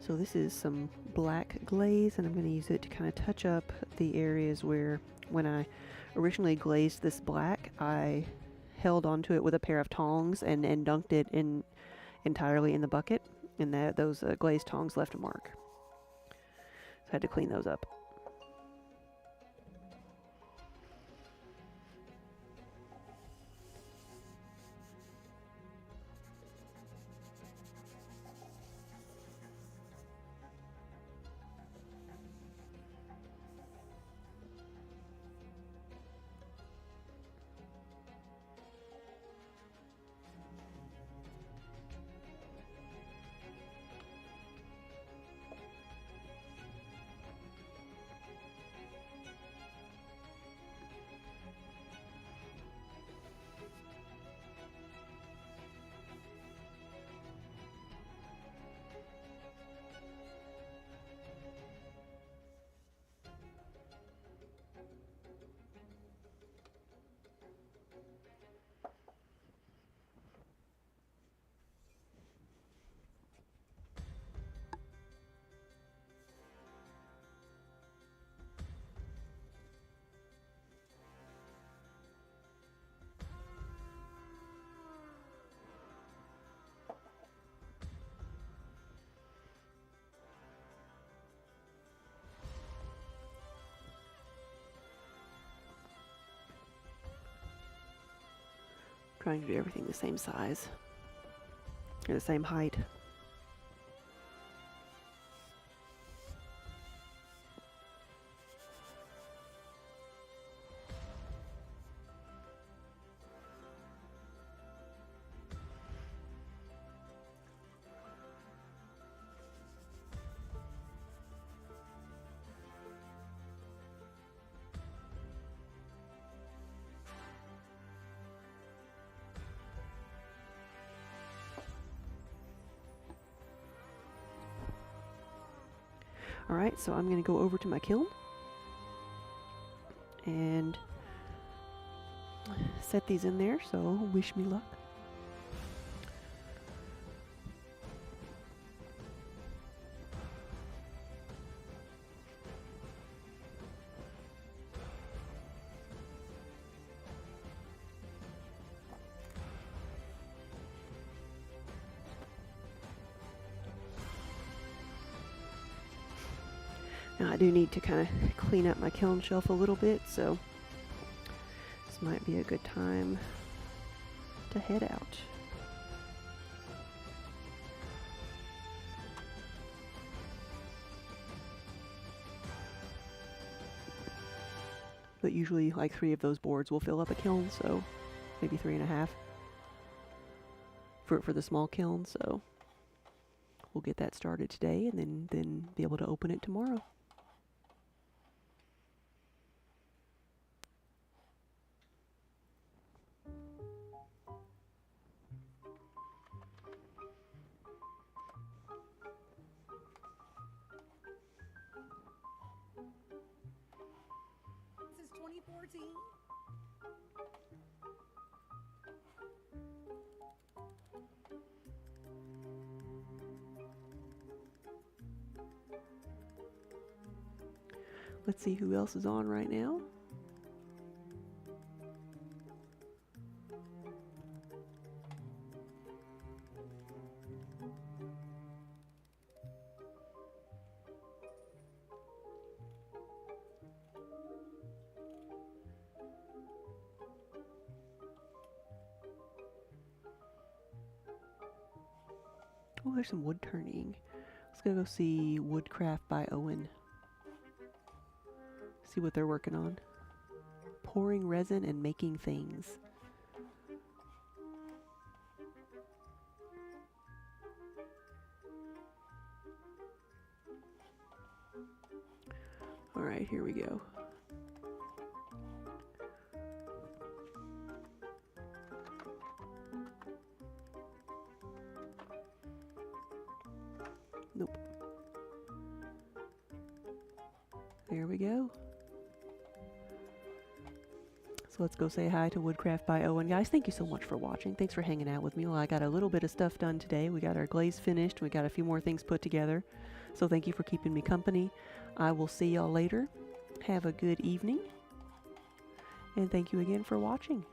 So this is some black glaze, and I'm going to use it to kind of touch up the areas where, when I originally glazed this black, I held onto it with a pair of tongs and dunked it in entirely in the bucket, and those glazed tongs left a mark. So I had to clean those up. Trying to do everything the same size, or the same height. Alright, so I'm going to go over to my kiln and set these in there, so wish me luck. Now I do need to kind of clean up my kiln shelf a little bit, so this might be a good time to head out. But usually like 3 of those boards will fill up a kiln, so maybe 3.5 for the small kiln, so we'll get that started today and then be able to open it tomorrow. This is 2014. Let's see who else is on right now. Oh, there's some wood turning. Let's go see Woodcraft by Owen. See what they're working on. Pouring resin and making things. All right, here we go. Nope. There we go. So let's go say hi to Woodcraft by Owen. Guys, thank you so much for watching. Thanks for hanging out with me. Well, I got a little bit of stuff done today. We got our glaze finished. We got a few more things put together. So thank you for keeping me company. I will see y'all later. Have a good evening. And thank you again for watching.